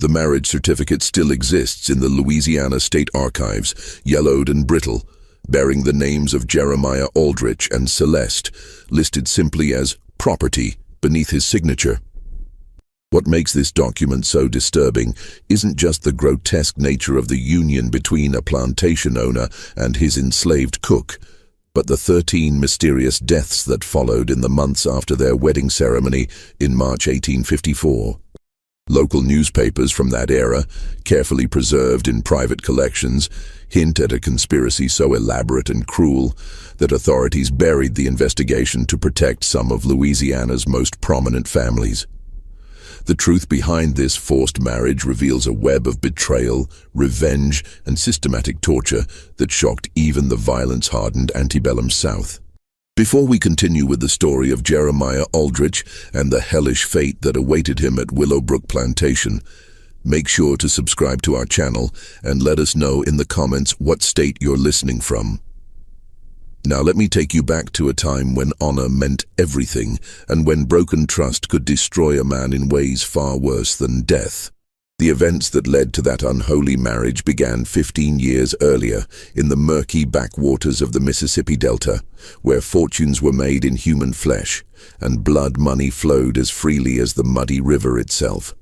The marriage certificate still exists in the Louisiana State Archives, yellowed and brittle, bearing the names of Jeremiah Aldrich and Celeste, listed simply as property beneath his signature. What makes this document so disturbing isn't just the grotesque nature of the union between a plantation owner and his enslaved cook, but the 13 mysterious deaths that followed in the months after their wedding ceremony in March 1854. Local newspapers from that era, carefully preserved in private collections, hint at a conspiracy so elaborate and cruel that authorities buried the investigation to protect some of Louisiana's most prominent families. The truth behind this forced marriage reveals a web of betrayal, revenge, and systematic torture that shocked even the violence-hardened antebellum South. Before we continue with the story of Jeremiah Aldrich and the hellish fate that awaited him at Willowbrook Plantation, make sure to subscribe to our channel and let us know in the comments what state you're listening from. Now let me take you back to a time when honor meant everything and when broken trust could destroy a man in ways far worse than death. The events that led to that unholy marriage began 15 years earlier in the murky backwaters of the Mississippi Delta, where fortunes were made in human flesh and blood money flowed as freely as the muddy river itself.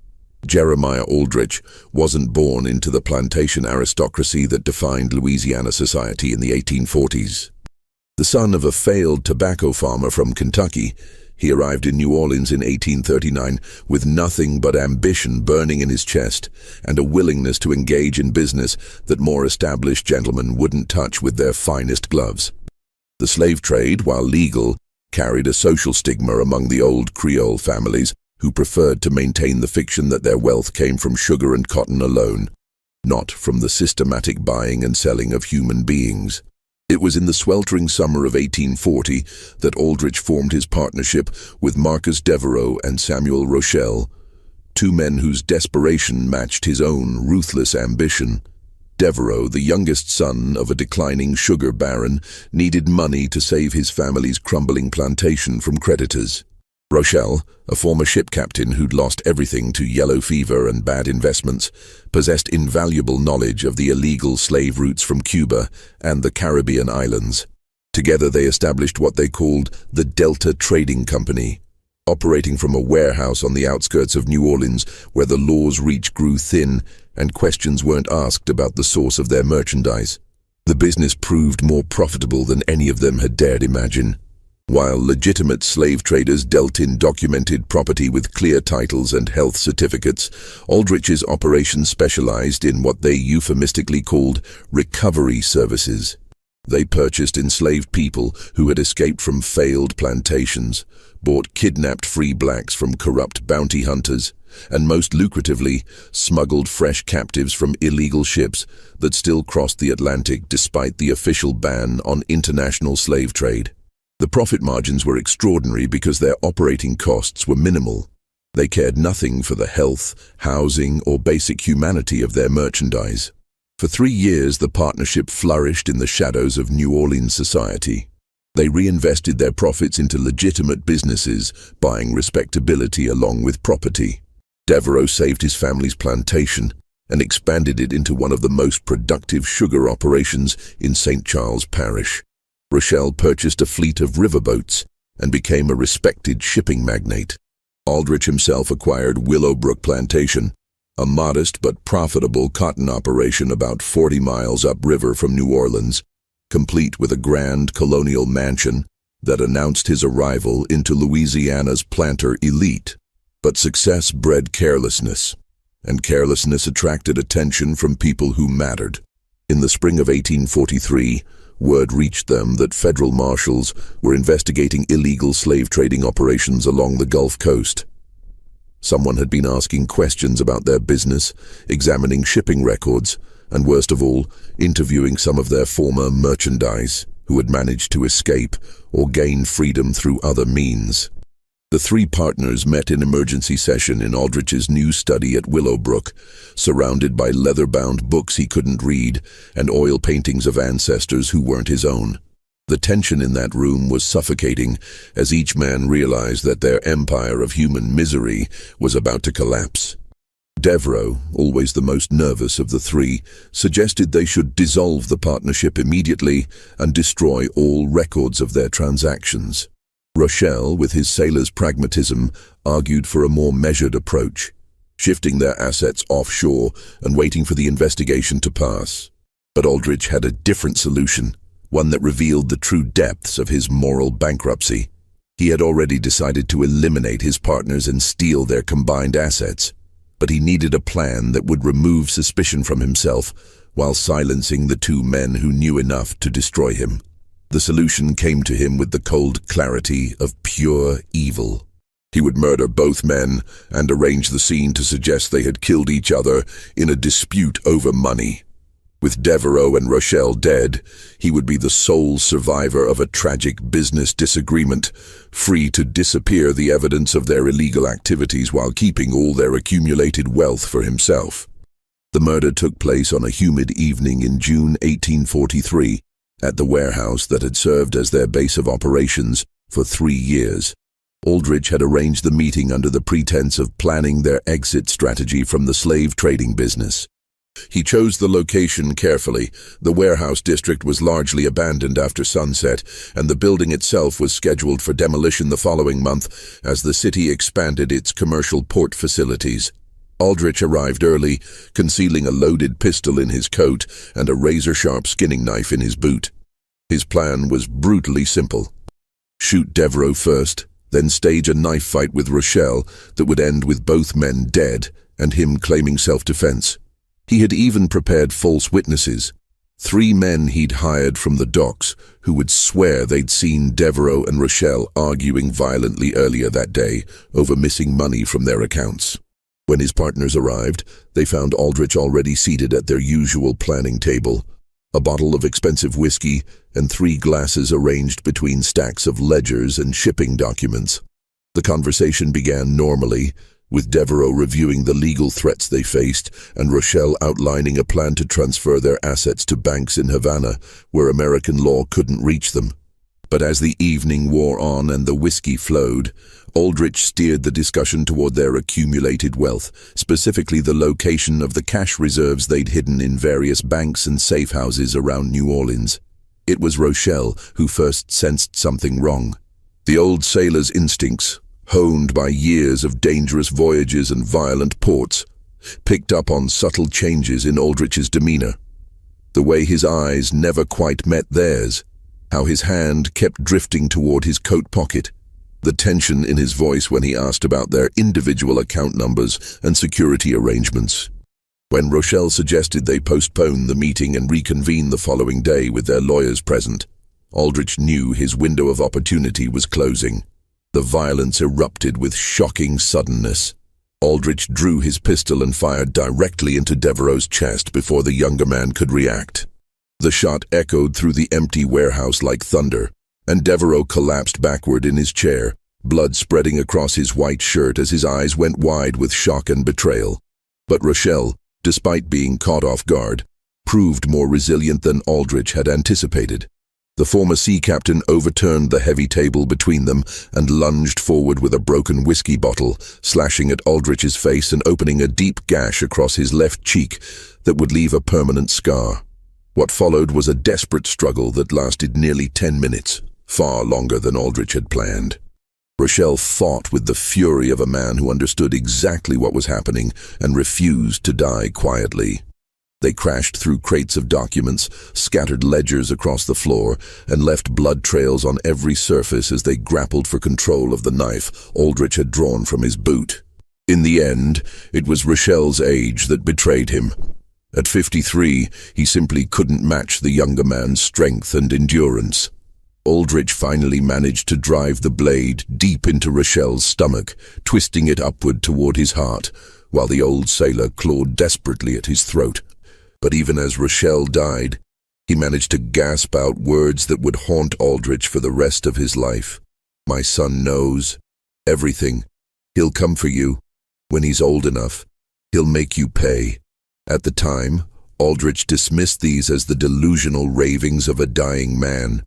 Jeremiah Aldrich wasn't born into the plantation aristocracy that defined Louisiana society in the 1840s. The son of a failed tobacco farmer from Kentucky, he arrived in New Orleans in 1839 with nothing but ambition burning in his chest and a willingness to engage in business that more established gentlemen wouldn't touch with their finest gloves. The slave trade, while legal, carried a social stigma among the old Creole families who preferred to maintain the fiction that their wealth came from sugar and cotton alone, not from the systematic buying and selling of human beings. It was in the sweltering summer of 1840 that Aldrich formed his partnership with Marcus Devereaux and Samuel Rochelle, two men whose desperation matched his own ruthless ambition. Devereaux, the youngest son of a declining sugar baron, needed money to save his family's crumbling plantation from creditors. Rochelle, a former ship captain who'd lost everything to yellow fever and bad investments, possessed invaluable knowledge of the illegal slave routes from Cuba and the Caribbean islands. Together they established what they called the Delta Trading Company, operating from a warehouse on the outskirts of New Orleans where the law's reach grew thin and questions weren't asked about the source of their merchandise. The business proved more profitable than any of them had dared imagine. While legitimate slave traders dealt in documented property with clear titles and health certificates, Aldrich's operation specialized in what they euphemistically called recovery services. They purchased enslaved people who had escaped from failed plantations, bought kidnapped free blacks from corrupt bounty hunters, and most lucratively, smuggled fresh captives from illegal ships that still crossed the Atlantic despite the official ban on international slave trade. The profit margins were extraordinary because their operating costs were minimal. They cared nothing for the health, housing, or basic humanity of their merchandise. For 3 years, the partnership flourished in the shadows of New Orleans society. They reinvested their profits into legitimate businesses, buying respectability along with property. Devereaux saved his family's plantation and expanded it into one of the most productive sugar operations in St. Charles Parish. Rochelle purchased a fleet of riverboats and became a respected shipping magnate. Aldrich himself acquired Willowbrook Plantation, a modest but profitable cotton operation about 40 miles upriver from New Orleans, complete with a grand colonial mansion that announced his arrival into Louisiana's planter elite. But success bred carelessness, and carelessness attracted attention from people who mattered. In the spring of 1843, word reached them that federal marshals were investigating illegal slave trading operations along the Gulf Coast. Someone had been asking questions about their business, examining shipping records, and worst of all, interviewing some of their former merchandise who had managed to escape or gain freedom through other means. The three partners met in emergency session in Aldrich's new study at Willowbrook, surrounded by leather-bound books he couldn't read and oil paintings of ancestors who weren't his own. The tension in that room was suffocating as each man realized that their empire of human misery was about to collapse. Devereaux, always the most nervous of the three, suggested they should dissolve the partnership immediately and destroy all records of their transactions. Rochelle, with his sailor's pragmatism, argued for a more measured approach, shifting their assets offshore and waiting for the investigation to pass. But Aldrich had a different solution, one that revealed the true depths of his moral bankruptcy. He had already decided to eliminate his partners and steal their combined assets, but he needed a plan that would remove suspicion from himself while silencing the two men who knew enough to destroy him. The solution came to him with the cold clarity of pure evil. He would murder both men and arrange the scene to suggest they had killed each other in a dispute over money. With Devereaux and Rochelle dead, he would be the sole survivor of a tragic business disagreement, free to disappear the evidence of their illegal activities while keeping all their accumulated wealth for himself. The murder took place on a humid evening in June 1843 at the warehouse that had served as their base of operations for 3 years. Aldrich had arranged the meeting under the pretense of planning their exit strategy from the slave trading business. He chose the location carefully. The warehouse district was largely abandoned after sunset, and the building itself was scheduled for demolition the following month as the city expanded its commercial port facilities. Aldrich arrived early, concealing a loaded pistol in his coat and a razor-sharp skinning knife in his boot. His plan was brutally simple. Shoot Devereaux first, then stage a knife fight with Rochelle that would end with both men dead and him claiming self-defense. He had even prepared false witnesses, 3 men he'd hired from the docks who would swear they'd seen Devereaux and Rochelle arguing violently earlier that day over missing money from their accounts. When his partners arrived, they found Aldrich already seated at their usual planning table, a bottle of expensive whiskey and 3 glasses arranged between stacks of ledgers and shipping documents. The conversation began normally, with Devereaux reviewing the legal threats they faced and Rochelle outlining a plan to transfer their assets to banks in Havana, where American law couldn't reach them. But as the evening wore on and the whiskey flowed, Aldrich steered the discussion toward their accumulated wealth, specifically the location of the cash reserves they'd hidden in various banks and safe houses around New Orleans. It was Rochelle who first sensed something wrong. The old sailor's instincts, honed by years of dangerous voyages and violent ports, picked up on subtle changes in Aldrich's demeanor. The way his eyes never quite met theirs, how his hand kept drifting toward his coat pocket, the tension in his voice when he asked about their individual account numbers and security arrangements. When Rochelle suggested they postpone the meeting and reconvene the following day with their lawyers present, Aldrich knew his window of opportunity was closing. The violence erupted with shocking suddenness. Aldrich drew his pistol and fired directly into Devereaux's chest before the younger man could react. The shot echoed through the empty warehouse like thunder, and Devereaux collapsed backward in his chair, blood spreading across his white shirt as his eyes went wide with shock and betrayal. But Rochelle, despite being caught off guard, proved more resilient than Aldrich had anticipated. The former sea captain overturned the heavy table between them and lunged forward with a broken whiskey bottle, slashing at Aldrich's face and opening a deep gash across his left cheek that would leave a permanent scar. What followed was a desperate struggle that lasted nearly 10 minutes, far longer than Aldrich had planned. Rochelle fought with the fury of a man who understood exactly what was happening and refused to die quietly. They crashed through crates of documents, scattered ledgers across the floor, and left blood trails on every surface as they grappled for control of the knife Aldrich had drawn from his boot. In the end, it was Rochelle's age that betrayed him. At 53, he simply couldn't match the younger man's strength and endurance. Aldrich finally managed to drive the blade deep into Rochelle's stomach, twisting it upward toward his heart, while the old sailor clawed desperately at his throat. But even as Rochelle died, he managed to gasp out words that would haunt Aldrich for the rest of his life. "My son knows everything. He'll come for you. When he's old enough, he'll make you pay." At the time, Aldrich dismissed these as the delusional ravings of a dying man.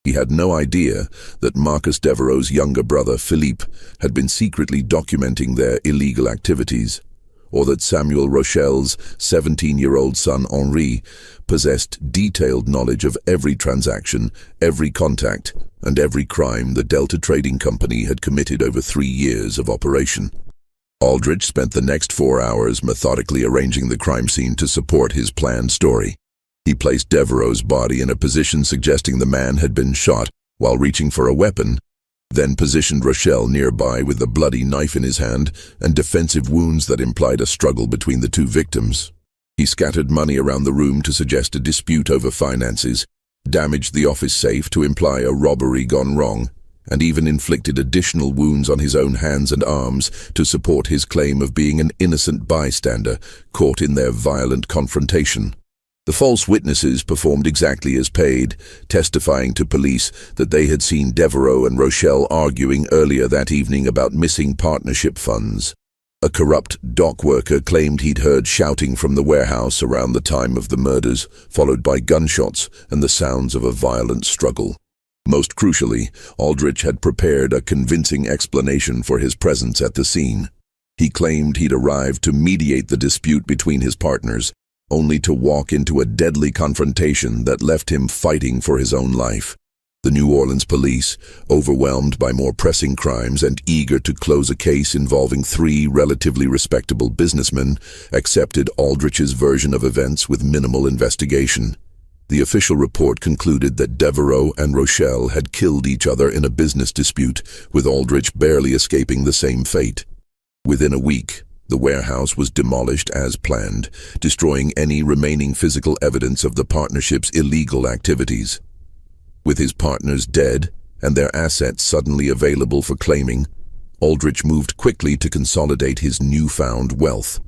He had no idea that Marcus Devereaux's younger brother, Philippe, had been secretly documenting their illegal activities. or that Samuel Rochel's 17-year-old son Henri possessed detailed knowledge of every transaction, every contact, and every crime the Delta Trading Company had committed over 3 years of operation. Aldrich spent the next 4 hours methodically arranging the crime scene to support his planned story. He placed Devereaux's body in a position suggesting the man had been shot while reaching for a weapon, then positioned Rochelle nearby with a bloody knife in his hand and defensive wounds that implied a struggle between the two victims. He scattered money around the room to suggest a dispute over finances, damaged the office safe to imply a robbery gone wrong, and even inflicted additional wounds on his own hands and arms to support his claim of being an innocent bystander caught in their violent confrontation. The false witnesses performed exactly as paid, testifying to police that they had seen Devereaux and Rochelle arguing earlier that evening about missing partnership funds. A corrupt dock worker claimed he'd heard shouting from the warehouse around the time of the murders, followed by gunshots and the sounds of a violent struggle. Most crucially, Aldrich had prepared a convincing explanation for his presence at the scene. He claimed he'd arrived to mediate the dispute between his partners, only to walk into a deadly confrontation that left him fighting for his own life. The New Orleans police, overwhelmed by more pressing crimes and eager to close a case involving 3 relatively respectable businessmen, accepted Aldrich's version of events with minimal investigation. The official report concluded that Devereaux and Rochelle had killed each other in a business dispute, with Aldrich barely escaping the same fate. Within a week, the warehouse was demolished as planned, destroying any remaining physical evidence of the partnership's illegal activities. With his partners dead and their assets suddenly available for claiming, Aldrich moved quickly to consolidate his newfound wealth.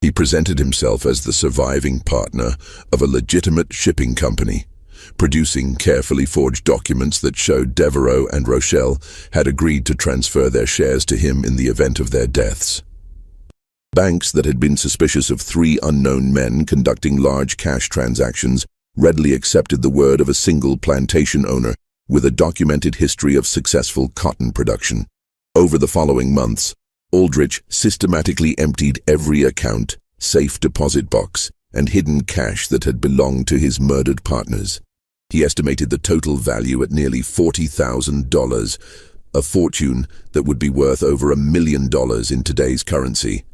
He presented himself as the surviving partner of a legitimate shipping company, producing carefully forged documents that showed Devereaux and Rochelle had agreed to transfer their shares to him in the event of their deaths. Banks that had been suspicious of 3 unknown men conducting large cash transactions readily accepted the word of a single plantation owner with a documented history of successful cotton production. Over the following months, Aldrich systematically emptied every account, safe deposit box, and hidden cash that had belonged to his murdered partners. He estimated the total value at nearly $40,000, a fortune that would be worth over $1 million in today's currency.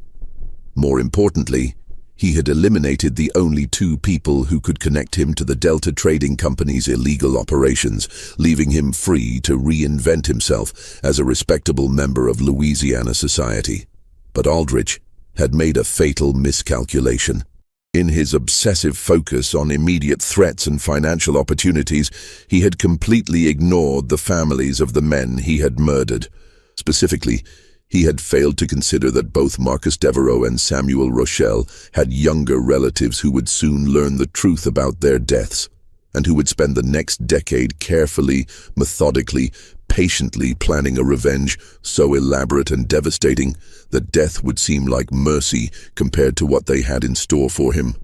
More importantly, he had eliminated the only 2 people who could connect him to the Delta Trading Company's illegal operations, leaving him free to reinvent himself as a respectable member of Louisiana society. But Aldrich had made a fatal miscalculation. In his obsessive focus on immediate threats and financial opportunities, he had completely ignored the families of the men he had murdered. Specifically, he had failed to consider that both Marcus Devereaux and Samuel Rochelle had younger relatives who would soon learn the truth about their deaths, and who would spend the next decade carefully, methodically, patiently planning a revenge so elaborate and devastating that death would seem like mercy compared to what they had in store for him.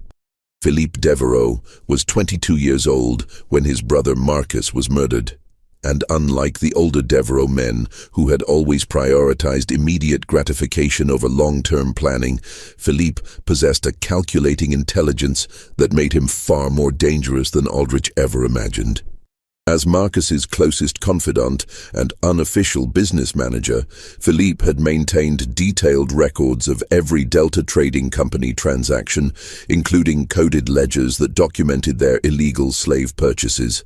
Philippe Devereaux was 22 years old when his brother Marcus was murdered. And unlike the older Devereaux men, who had always prioritized immediate gratification over long-term planning, Philippe possessed a calculating intelligence that made him far more dangerous than Aldrich ever imagined. As Marcus's closest confidant and unofficial business manager, Philippe had maintained detailed records of every Delta Trading Company transaction, including coded ledgers that documented their illegal slave purchases,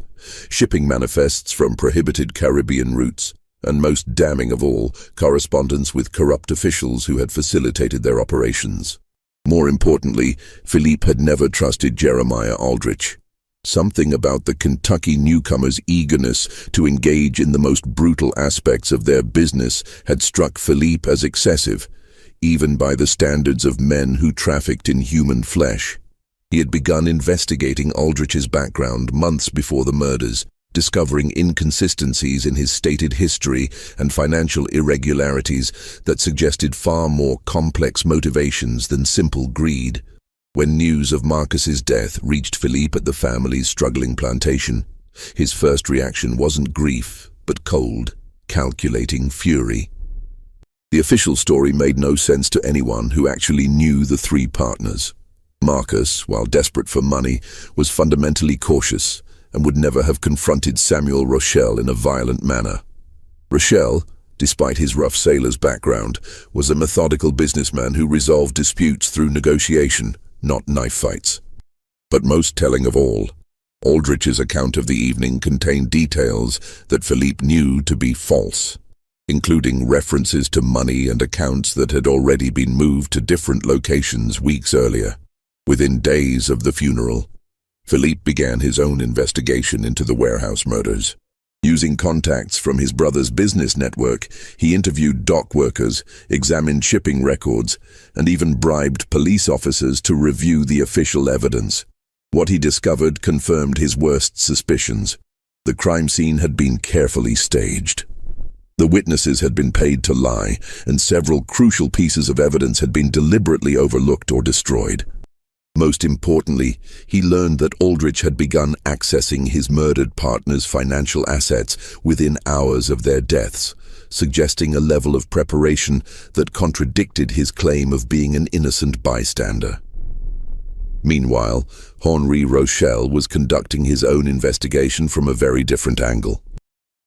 shipping manifests from prohibited Caribbean routes, and most damning of all, correspondence with corrupt officials who had facilitated their operations. More importantly, Philippe had never trusted Jeremiah Aldrich. Something about the Kentucky newcomer's eagerness to engage in the most brutal aspects of their business had struck Philippe as excessive, even by the standards of men who trafficked in human flesh. He had begun investigating Aldrich's background months before the murders, discovering inconsistencies in his stated history and financial irregularities that suggested far more complex motivations than simple greed. When news of Marcus's death reached Philippe at the family's struggling plantation, his first reaction wasn't grief, but cold, calculating fury. The official story made no sense to anyone who actually knew the three partners. Marcus, while desperate for money, was fundamentally cautious and would never have confronted Samuel Rochelle in a violent manner. Rochelle, despite his rough sailor's background, was a methodical businessman who resolved disputes through negotiation, not knife fights. But most telling of all, Aldrich's account of the evening contained details that Philippe knew to be false, including references to money and accounts that had already been moved to different locations weeks earlier. Within days of the funeral, Philippe began his own investigation into the warehouse murders. Using contacts from his brother's business network, he interviewed dock workers, examined shipping records, and even bribed police officers to review the official evidence. What he discovered confirmed his worst suspicions. The crime scene had been carefully staged. The witnesses had been paid to lie, and several crucial pieces of evidence had been deliberately overlooked or destroyed. Most importantly, he learned that Aldrich had begun accessing his murdered partner's financial assets within hours of their deaths, suggesting a level of preparation that contradicted his claim of being an innocent bystander. Meanwhile, Henri Rochelle was conducting his own investigation from a very different angle.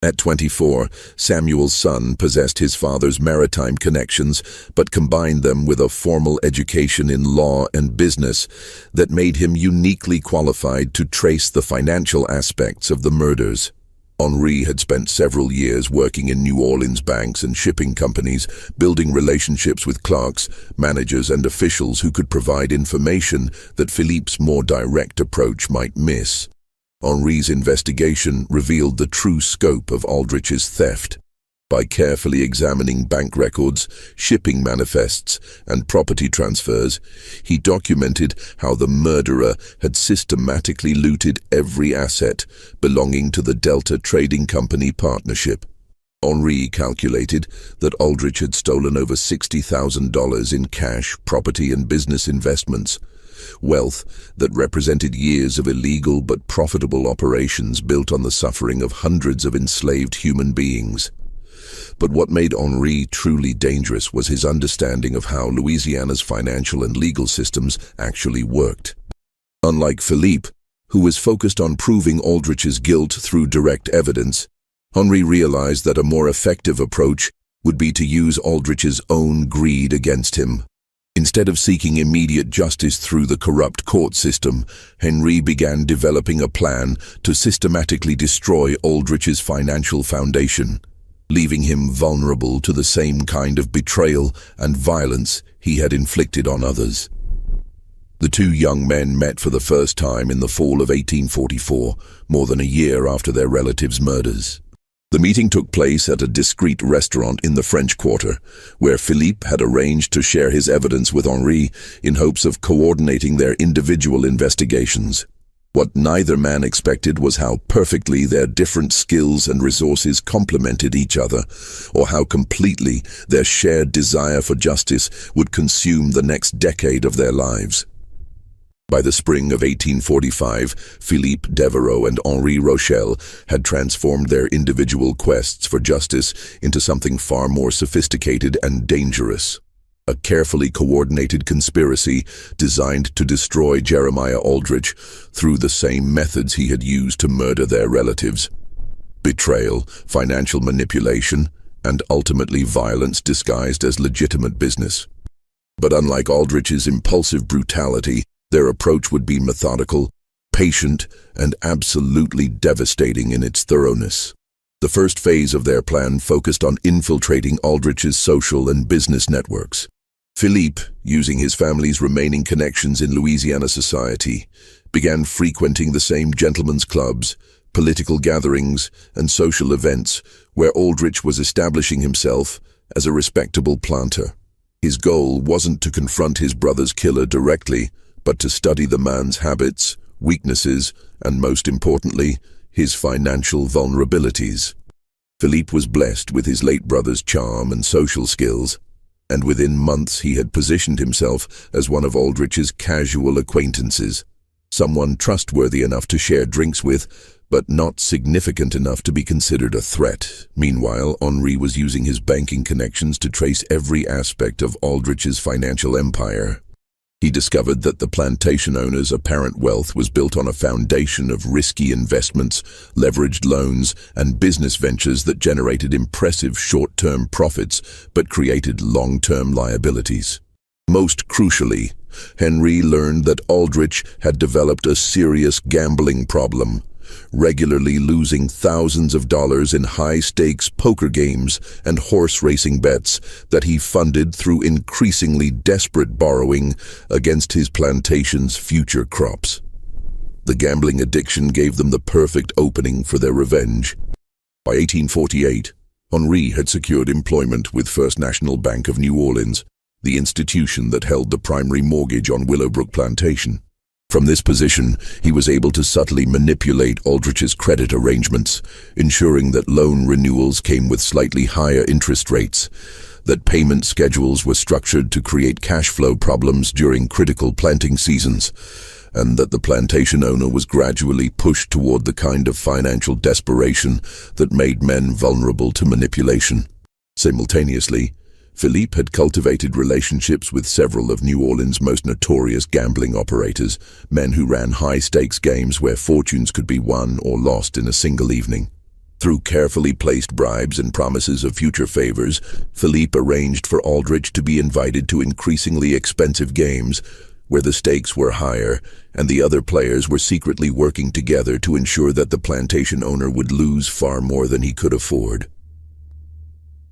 At 24, Samuel's son possessed his father's maritime connections, but combined them with a formal education in law and business that made him uniquely qualified to trace the financial aspects of the murders. Henri had spent several years working in New Orleans banks and shipping companies, building relationships with clerks, managers, and officials who could provide information that Philippe's more direct approach might miss. Henri's investigation revealed the true scope of Aldrich's theft. By carefully examining bank records, shipping manifests, and property transfers, he documented how the murderer had systematically looted every asset belonging to the Delta Trading Company partnership. Henri calculated that Aldrich had stolen over $60,000 in cash, property, and business investments, wealth that represented years of illegal but profitable operations built on the suffering of hundreds of enslaved human beings. But what made Henri truly dangerous was his understanding of how Louisiana's financial and legal systems actually worked. Unlike Philippe, who was focused on proving Aldrich's guilt through direct evidence, Henri realized that a more effective approach would be to use Aldrich's own greed against him. Instead of seeking immediate justice through the corrupt court system, Henri began developing a plan to systematically destroy Aldrich's financial foundation, leaving him vulnerable to the same kind of betrayal and violence he had inflicted on others. The two young men met for the first time in the fall of 1844, more than a year after their relatives' murders. The meeting took place at a discreet restaurant in the French Quarter, where Philippe had arranged to share his evidence with Henri in hopes of coordinating their individual investigations. What neither man expected was how perfectly their different skills and resources complemented each other, or how completely their shared desire for justice would consume the next decade of their lives. By the spring of 1845, Philippe Devereaux and Henri Rochelle had transformed their individual quests for justice into something far more sophisticated and dangerous. A carefully coordinated conspiracy designed to destroy Jeremiah Aldrich through the same methods he had used to murder their relatives: betrayal, financial manipulation, and ultimately violence disguised as legitimate business. But unlike Aldrich's impulsive brutality, their approach would be methodical, patient, and absolutely devastating in its thoroughness. The first phase of their plan focused on infiltrating Aldrich's social and business networks. Philippe, using his family's remaining connections in Louisiana society, began frequenting the same gentlemen's clubs, political gatherings, and social events where Aldrich was establishing himself as a respectable planter. His goal wasn't to confront his brother's killer directly, but to study the man's habits, weaknesses, and most importantly, his financial vulnerabilities. Philippe was blessed with his late brother's charm and social skills, and within months he had positioned himself as one of Aldrich's casual acquaintances. Someone trustworthy enough to share drinks with, but not significant enough to be considered a threat. Meanwhile, Henri was using his banking connections to trace every aspect of Aldrich's financial empire. He discovered that the plantation owner's apparent wealth was built on a foundation of risky investments, leveraged loans, and business ventures that generated impressive short-term profits but created long-term liabilities. Most crucially, Henri learned that Aldrich had developed a serious gambling problem, regularly losing thousands of dollars in high-stakes poker games and horse racing bets that he funded through increasingly desperate borrowing against his plantation's future crops. The gambling addiction gave them the perfect opening for their revenge. By 1848, Henri had secured employment with First National Bank of New Orleans, the institution that held the primary mortgage on Willowbrook Plantation. From this position, he was able to subtly manipulate Aldrich's credit arrangements, ensuring that loan renewals came with slightly higher interest rates, that payment schedules were structured to create cash flow problems during critical planting seasons, and that the plantation owner was gradually pushed toward the kind of financial desperation that made men vulnerable to manipulation. Simultaneously, Philippe had cultivated relationships with several of New Orleans' most notorious gambling operators, men who ran high-stakes games where fortunes could be won or lost in a single evening. Through carefully placed bribes and promises of future favors, Philippe arranged for Aldrich to be invited to increasingly expensive games where the stakes were higher and the other players were secretly working together to ensure that the plantation owner would lose far more than he could afford.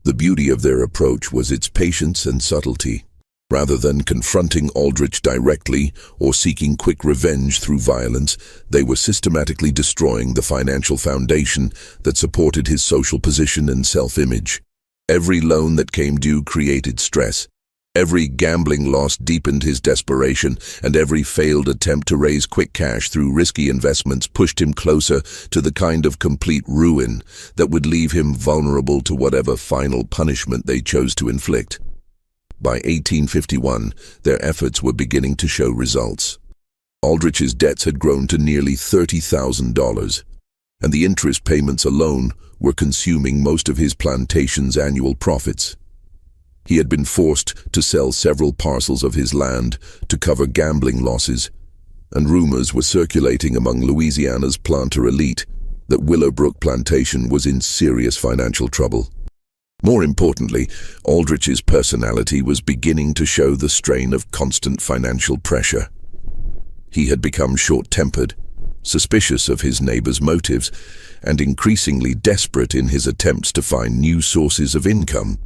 The beauty of their approach was its patience and subtlety. Rather than confronting Aldrich directly or seeking quick revenge through violence, they were systematically destroying the financial foundation that supported his social position and self-image. Every loan that came due created stress. Every gambling loss deepened his desperation, and every failed attempt to raise quick cash through risky investments pushed him closer to the kind of complete ruin that would leave him vulnerable to whatever final punishment they chose to inflict. By 1851, their efforts were beginning to show results. Aldrich's debts had grown to nearly $30,000, and the interest payments alone were consuming most of his plantation's annual profits. He had been forced to sell several parcels of his land to cover gambling losses, and rumors were circulating among Louisiana's planter elite that Willowbrook Plantation was in serious financial trouble. More importantly, Aldrich's personality was beginning to show the strain of constant financial pressure. He had become short-tempered, suspicious of his neighbor's motives, and increasingly desperate in his attempts to find new sources of income.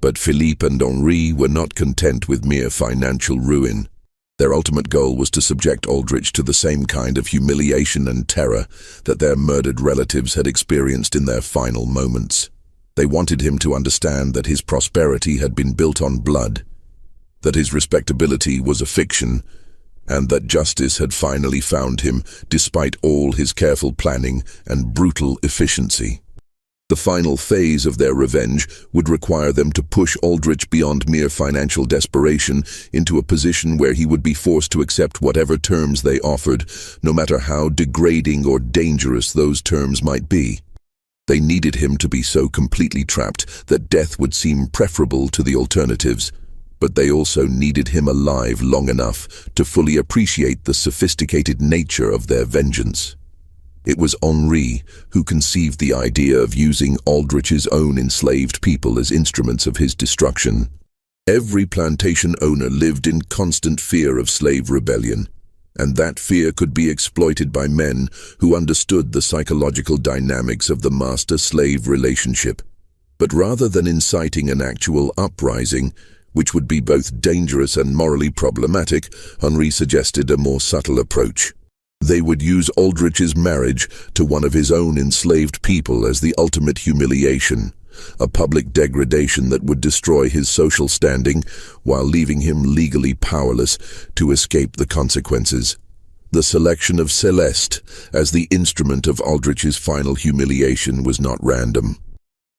But Philippe and Henri were not content with mere financial ruin. Their ultimate goal was to subject Aldrich to the same kind of humiliation and terror that their murdered relatives had experienced in their final moments. They wanted him to understand that his prosperity had been built on blood, that his respectability was a fiction, and that justice had finally found him despite all his careful planning and brutal efficiency. The final phase of their revenge would require them to push Aldrich beyond mere financial desperation into a position where he would be forced to accept whatever terms they offered, no matter how degrading or dangerous those terms might be. They needed him to be so completely trapped that death would seem preferable to the alternatives, but they also needed him alive long enough to fully appreciate the sophisticated nature of their vengeance. It was Henri who conceived the idea of using Aldrich's own enslaved people as instruments of his destruction. Every plantation owner lived in constant fear of slave rebellion, and that fear could be exploited by men who understood the psychological dynamics of the master-slave relationship. But rather than inciting an actual uprising, which would be both dangerous and morally problematic, Henri suggested a more subtle approach. They would use Aldrich's marriage to one of his own enslaved people as the ultimate humiliation, a public degradation that would destroy his social standing while leaving him legally powerless to escape the consequences. The selection of Celeste as the instrument of Aldrich's final humiliation was not random.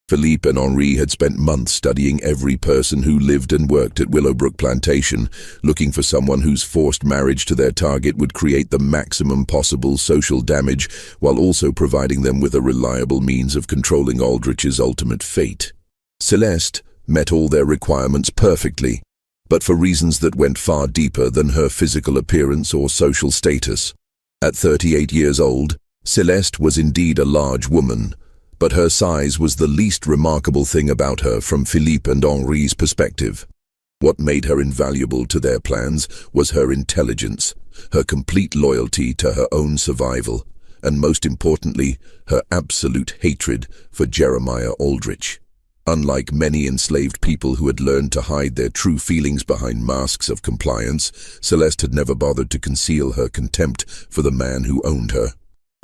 Philippe and Henri had spent months studying every person who lived and worked at Willowbrook Plantation, looking for someone whose forced marriage to their target would create the maximum possible social damage, while also providing them with a reliable means of controlling Aldrich's ultimate fate. Celeste met all their requirements perfectly, but for reasons that went far deeper than her physical appearance or social status. At 38 years old, Celeste was indeed a large woman, but her size was the least remarkable thing about her from Philippe and Henri's perspective. What made her invaluable to their plans was her intelligence, her complete loyalty to her own survival, and most importantly, her absolute hatred for Jeremiah Aldrich. Unlike many enslaved people who had learned to hide their true feelings behind masks of compliance, Celeste had never bothered to conceal her contempt for the man who owned her.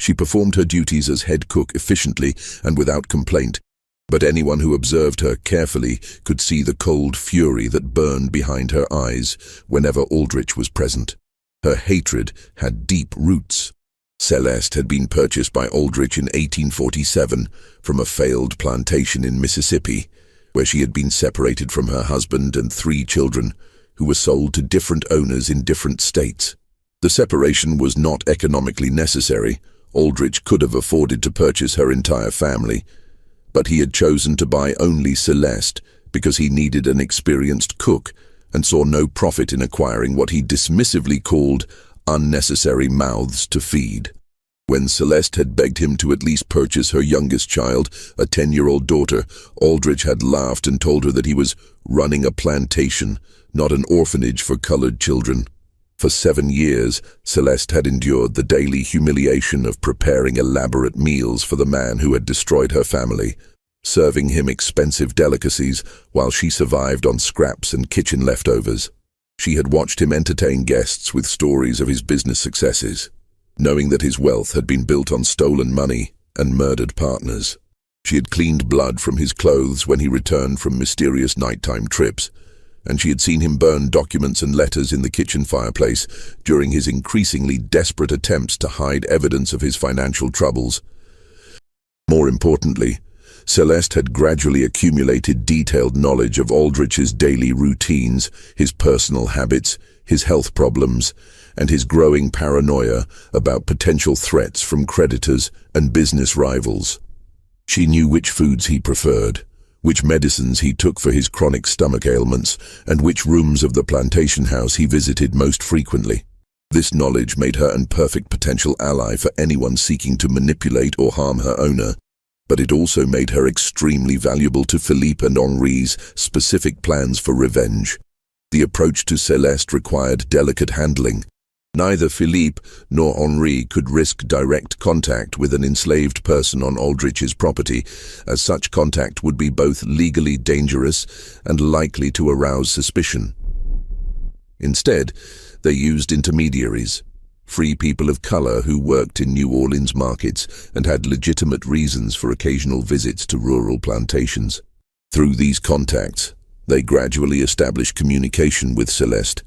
She performed her duties as head cook efficiently and without complaint, but anyone who observed her carefully could see the cold fury that burned behind her eyes whenever Aldrich was present. Her hatred had deep roots. Celeste had been purchased by Aldrich in 1847 from a failed plantation in Mississippi, where she had been separated from her husband and 3 children, who were sold to different owners in different states. The separation was not economically necessary. Aldrich could have afforded to purchase her entire family, but he had chosen to buy only Celeste because he needed an experienced cook and saw no profit in acquiring what he dismissively called unnecessary mouths to feed. When Celeste had begged him to at least purchase her youngest child, a 10-year-old daughter, Aldrich had laughed and told her that he was running a plantation, not an orphanage for colored children. For 7 years, Celeste had endured the daily humiliation of preparing elaborate meals for the man who had destroyed her family, serving him expensive delicacies while she survived on scraps and kitchen leftovers. She had watched him entertain guests with stories of his business successes, knowing that his wealth had been built on stolen money and murdered partners. She had cleaned blood from his clothes when he returned from mysterious nighttime trips, and she had seen him burn documents and letters in the kitchen fireplace during his increasingly desperate attempts to hide evidence of his financial troubles. More importantly, Celeste had gradually accumulated detailed knowledge of Aldrich's daily routines, his personal habits, his health problems, and his growing paranoia about potential threats from creditors and business rivals. She knew which foods he preferred, which medicines he took for his chronic stomach ailments, and which rooms of the plantation house he visited most frequently. This knowledge made her an perfect potential ally for anyone seeking to manipulate or harm her owner, but it also made her extremely valuable to Philippe and Henri's specific plans for revenge. The approach to Celeste required delicate handling. Neither Philippe nor Henri could risk direct contact with an enslaved person on Aldrich's property, as such contact would be both legally dangerous and likely to arouse suspicion. Instead, they used intermediaries, free people of color who worked in New Orleans markets and had legitimate reasons for occasional visits to rural plantations. Through these contacts, they gradually established communication with Celeste,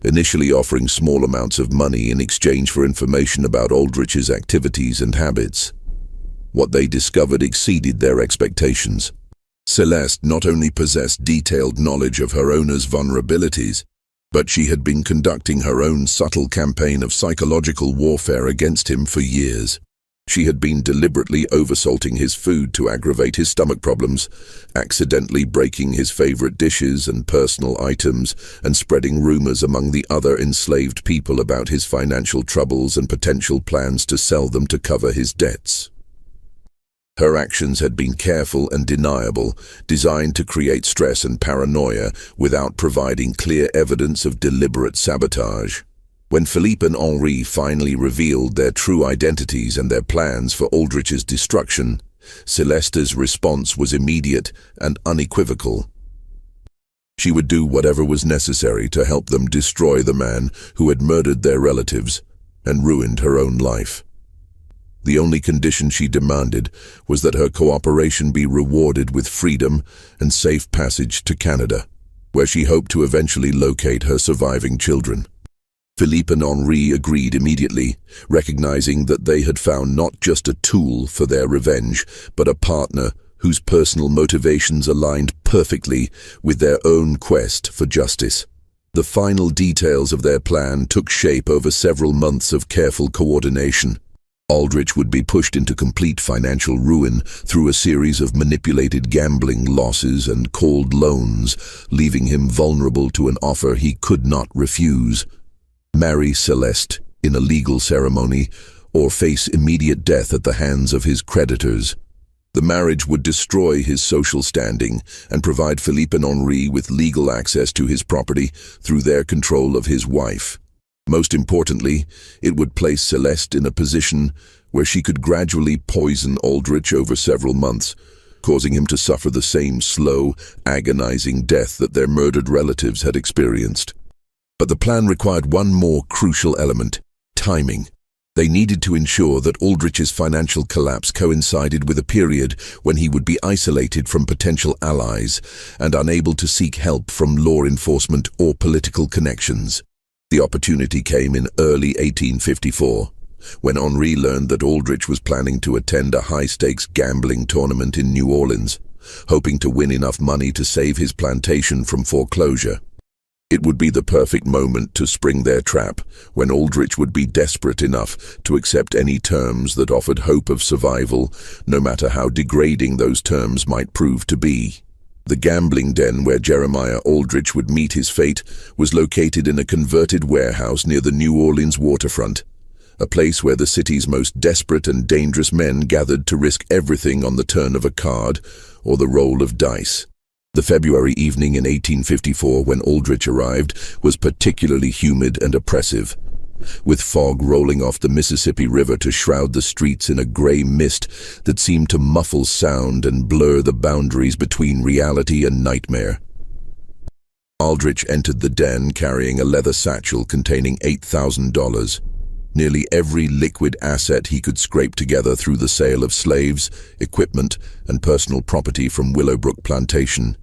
initially offering small amounts of money in exchange for information about Aldrich's activities and habits. What they discovered exceeded their expectations. Celeste not only possessed detailed knowledge of her owner's vulnerabilities, but she had been conducting her own subtle campaign of psychological warfare against him for years. She had been deliberately oversalting his food to aggravate his stomach problems, accidentally breaking his favorite dishes and personal items, and spreading rumors among the other enslaved people about his financial troubles and potential plans to sell them to cover his debts. Her actions had been careful and deniable, designed to create stress and paranoia without providing clear evidence of deliberate sabotage. When Philippe and Henri finally revealed their true identities and their plans for Aldrich's destruction, Celeste's response was immediate and unequivocal. She would do whatever was necessary to help them destroy the man who had murdered their relatives and ruined her own life. The only condition she demanded was that her cooperation be rewarded with freedom and safe passage to Canada, where she hoped to eventually locate her surviving children. Philippe and Henri agreed immediately, recognizing that they had found not just a tool for their revenge, but a partner whose personal motivations aligned perfectly with their own quest for justice. The final details of their plan took shape over several months of careful coordination. Aldrich would be pushed into complete financial ruin through a series of manipulated gambling losses and cold loans, leaving him vulnerable to an offer he could not refuse: marry Celeste in a legal ceremony or face immediate death at the hands of his creditors. The marriage would destroy his social standing and provide Philippe and Henri with legal access to his property through their control of his wife. Most importantly, it would place Celeste in a position where she could gradually poison Aldrich over several months, causing him to suffer the same slow, agonizing death that their murdered relatives had experienced. But the plan required one more crucial element: timing. They needed to ensure that Aldrich's financial collapse coincided with a period when he would be isolated from potential allies and unable to seek help from law enforcement or political connections. The opportunity came in early 1854, when Henri learned that Aldrich was planning to attend a high-stakes gambling tournament in New Orleans, hoping to win enough money to save his plantation from foreclosure. It would be the perfect moment to spring their trap, when Aldrich would be desperate enough to accept any terms that offered hope of survival, no matter how degrading those terms might prove to be. The gambling den where Jeremiah Aldrich would meet his fate was located in a converted warehouse near the New Orleans waterfront, a place where the city's most desperate and dangerous men gathered to risk everything on the turn of a card or the roll of dice. The February evening in 1854, when Aldrich arrived, was particularly humid and oppressive, with fog rolling off the Mississippi River to shroud the streets in a gray mist that seemed to muffle sound and blur the boundaries between reality and nightmare. Aldrich entered the den carrying a leather satchel containing $8,000, nearly every liquid asset he could scrape together through the sale of slaves, equipment, and personal property from Willowbrook Plantation.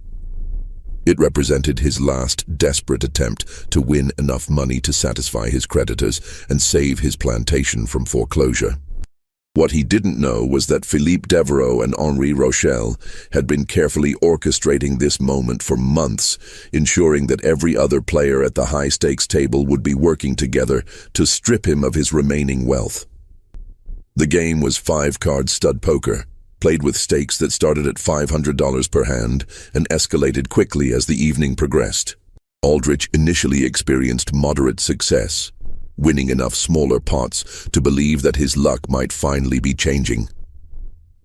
It represented his last desperate attempt to win enough money to satisfy his creditors and save his plantation from foreclosure. What he didn't know was that Philippe Devereaux and Henri Rochelle had been carefully orchestrating this moment for months, ensuring that every other player at the high-stakes table would be working together to strip him of his remaining wealth. The game was 5-card stud poker, played with stakes that started at $500 per hand and escalated quickly as the evening progressed. Aldrich initially experienced moderate success, winning enough smaller pots to believe that his luck might finally be changing.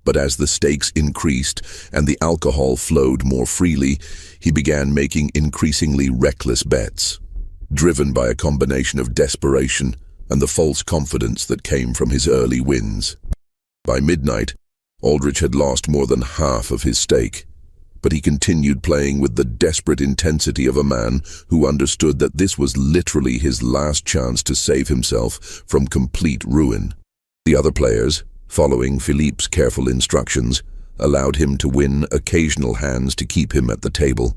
But as the stakes increased and the alcohol flowed more freely, he began making increasingly reckless bets, driven by a combination of desperation and the false confidence that came from his early wins. By midnight, Aldrich had lost more than half of his stake, but he continued playing with the desperate intensity of a man who understood that this was literally his last chance to save himself from complete ruin. The other players, following Philippe's careful instructions, allowed him to win occasional hands to keep him at the table,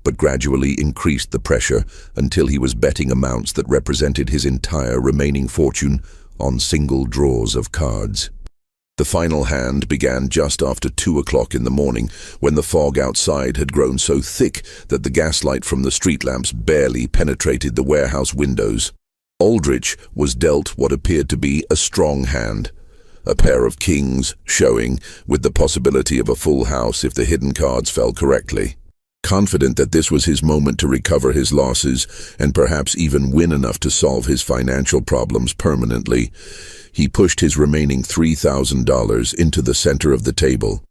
but gradually increased the pressure until he was betting amounts that represented his entire remaining fortune on single draws of cards. The final hand began just after 2 o'clock in the morning, when the fog outside had grown so thick that the gaslight from the street lamps barely penetrated the warehouse windows. Aldrich was dealt what appeared to be a strong hand, a pair of kings showing, with the possibility of a full house if the hidden cards fell correctly. Confident that this was his moment to recover his losses and perhaps even win enough to solve his financial problems permanently, he pushed his remaining $3,000 into the center of the table.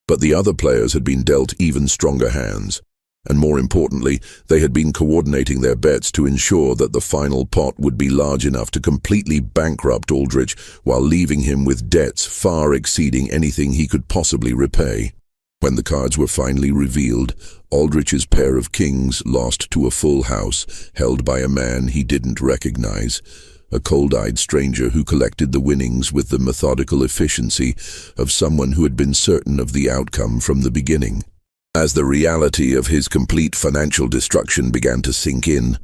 But the other players had been dealt even stronger hands, and more importantly, they had been coordinating their bets to ensure that the final pot would be large enough to completely bankrupt Aldrich while leaving him with debts far exceeding anything he could possibly repay. When the cards were finally revealed, Aldrich's pair of kings lost to a full house held by a man he didn't recognize, a cold-eyed stranger who collected the winnings with the methodical efficiency of someone who had been certain of the outcome from the beginning. As the reality of his complete financial destruction began to sink in,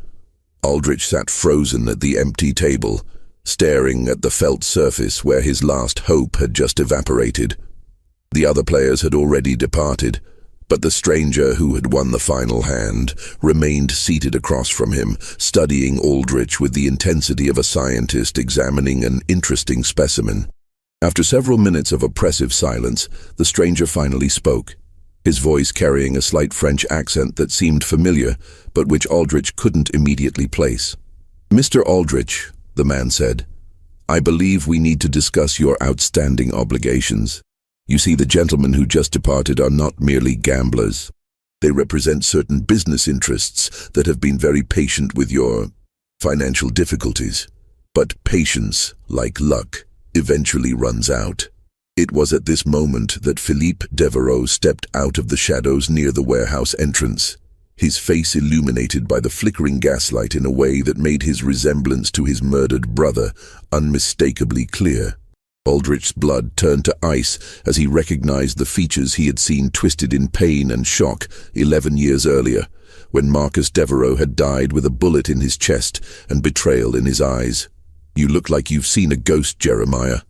Aldrich sat frozen at the empty table, staring at the felt surface where his last hope had just evaporated. The other players had already departed, but the stranger who had won the final hand remained seated across from him, studying Aldrich with the intensity of a scientist examining an interesting specimen. After several minutes of oppressive silence, the stranger finally spoke, his voice carrying a slight French accent that seemed familiar, but which Aldrich couldn't immediately place. "Mr. Aldrich," the man said, "I believe we need to discuss your outstanding obligations. You see, the gentlemen who just departed are not merely gamblers. They represent certain business interests that have been very patient with your financial difficulties. But patience, like luck, eventually runs out." It was at this moment that Philippe Devereaux stepped out of the shadows near the warehouse entrance, his face illuminated by the flickering gaslight in a way that made his resemblance to his murdered brother unmistakably clear. Aldrich's blood turned to ice as he recognized the features he had seen twisted in pain and shock 11 years earlier, when Marcus Devereaux had died with a bullet in his chest and betrayal in his eyes. "You look like you've seen a ghost, Jeremiah,"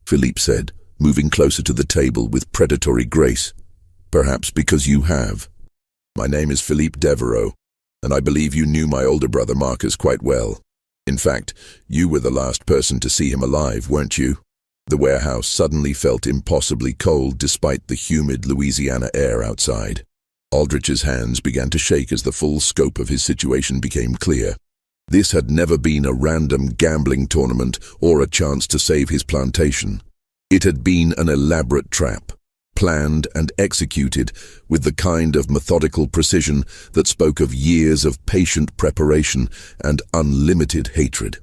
Philippe said, moving closer to the table with predatory grace. "Perhaps because you have. My name is Philippe Devereaux, and I believe you knew my older brother Marcus quite well. In fact, you were the last person to see him alive, weren't you?" The warehouse suddenly felt impossibly cold despite the humid Louisiana air outside. Aldrich's hands began to shake as the full scope of his situation became clear. This had never been a random gambling tournament or a chance to save his plantation. It had been an elaborate trap, planned and executed with the kind of methodical precision that spoke of years of patient preparation and unlimited hatred.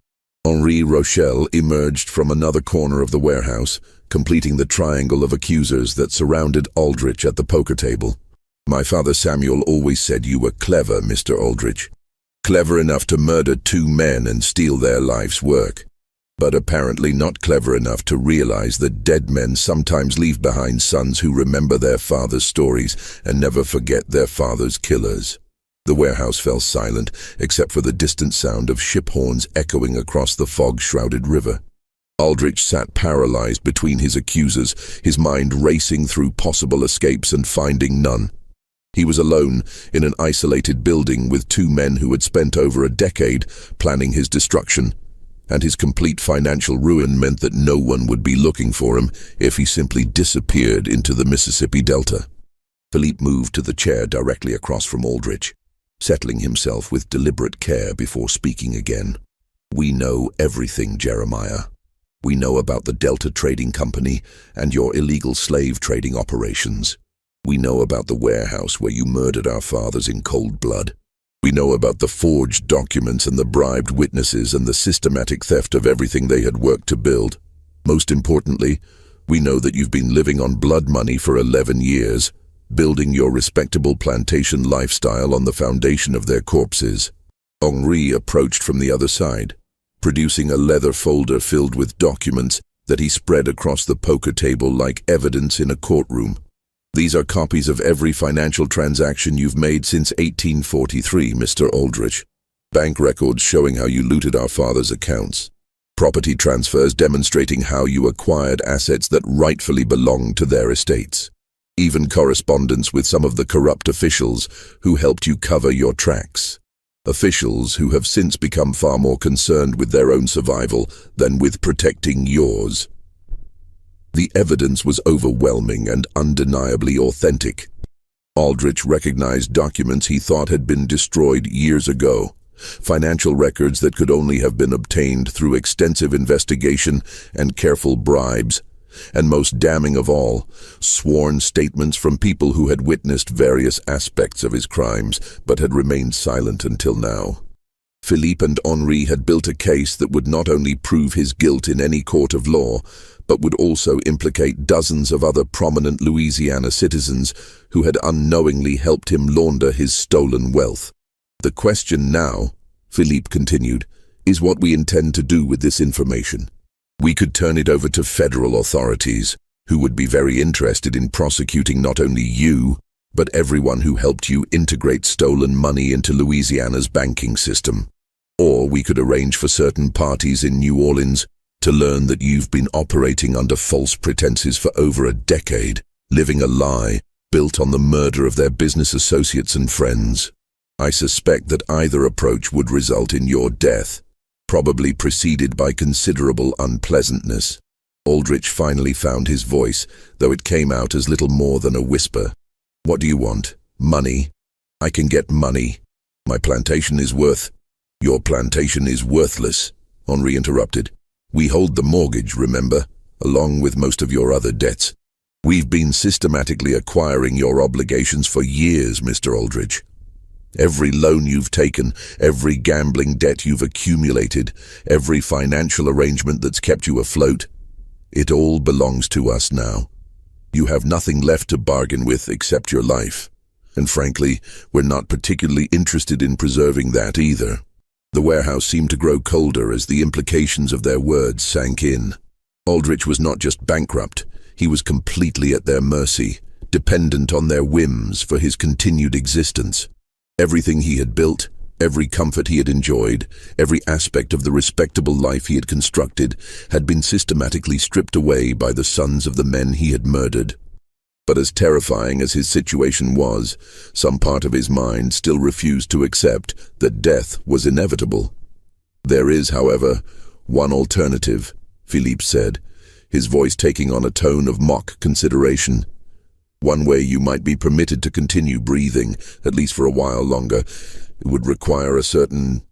Henri Rochelle emerged from another corner of the warehouse, completing the triangle of accusers that surrounded Aldrich at the poker table. "My father Samuel always said you were clever, Mr. Aldrich. Clever enough to murder 2 men and steal their life's work, but apparently not clever enough to realize that dead men sometimes leave behind sons who remember their father's stories and never forget their father's killers." The warehouse fell silent, except for the distant sound of ship horns echoing across the fog-shrouded river. Aldrich sat paralyzed between his accusers, his mind racing through possible escapes and finding none. He was alone in an isolated building with 2 men who had spent over a decade planning his destruction, and his complete financial ruin meant that no one would be looking for him if he simply disappeared into the Mississippi Delta. Philippe moved to the chair directly across from Aldrich, settling himself with deliberate care before speaking again. "We know everything, Jeremiah. We know about the Delta Trading Company and your illegal slave trading operations. We know about the warehouse where you murdered our fathers in cold blood. We know about the forged documents and the bribed witnesses and the systematic theft of everything they had worked to build. Most importantly, we know that you've been living on blood money for 11 years, building your respectable plantation lifestyle on the foundation of their corpses." Henri approached from the other side, producing a leather folder filled with documents that he spread across the poker table like evidence in a courtroom. "These are copies of every financial transaction you've made since 1843, Mr. Aldrich. Bank records showing how you looted our father's accounts. Property transfers demonstrating how you acquired assets that rightfully belonged to their estates. Even correspondence with some of the corrupt officials who helped you cover your tracks. Officials who have since become far more concerned with their own survival than with protecting yours." The evidence was overwhelming and undeniably authentic. Aldrich recognized documents he thought had been destroyed years ago, financial records that could only have been obtained through extensive investigation and careful bribes, and most damning of all, sworn statements from people who had witnessed various aspects of his crimes but had remained silent until now. Philippe and Henri had built a case that would not only prove his guilt in any court of law, but would also implicate dozens of other prominent Louisiana citizens who had unknowingly helped him launder his stolen wealth. "The question now," Philippe continued, "is what we intend to do with this information. We could turn it over to federal authorities, who would be very interested in prosecuting not only you, but everyone who helped you integrate stolen money into Louisiana's banking system. Or we could arrange for certain parties in New Orleans to learn that you've been operating under false pretenses for over a decade, living a lie built on the murder of their business associates and friends. I suspect that either approach would result in your death, probably preceded by considerable unpleasantness. Aldrich finally found his voice, though it came out as little more than a whisper. What do you want? Money? I can get money. My plantation is worth... Your plantation is worthless, Henri interrupted. We hold the mortgage, remember, along with most of your other debts. We've been systematically acquiring your obligations for years, Mr. Aldrich. Every loan you've taken, every gambling debt you've accumulated, every financial arrangement that's kept you afloat, it all belongs to us now. You have nothing left to bargain with except your life. And frankly, we're not particularly interested in preserving that either. The warehouse seemed to grow colder as the implications of their words sank in. Aldrich was not just bankrupt, he was completely at their mercy, dependent on their whims for his continued existence. Everything he had built, every comfort he had enjoyed, every aspect of the respectable life he had constructed, had been systematically stripped away by the sons of the men he had murdered. But as terrifying as his situation was, some part of his mind still refused to accept that death was inevitable. There is, however, one alternative, Philippe said, his voice taking on a tone of mock consideration. One way you might be permitted to continue breathing, at least for a while longer. It would require a certain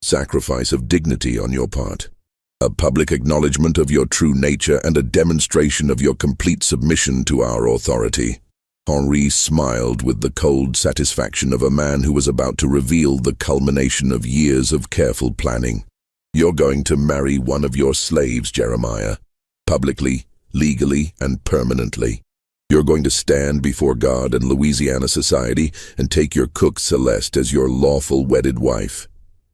sacrifice of dignity on your part. A public acknowledgement of your true nature and a demonstration of your complete submission to our authority. Henri smiled with the cold satisfaction of a man who was about to reveal the culmination of years of careful planning. You're going to marry one of your slaves, Jeremiah. Publicly, legally, and permanently. You're going to stand before God and Louisiana society and take your cook Celeste as your lawful wedded wife.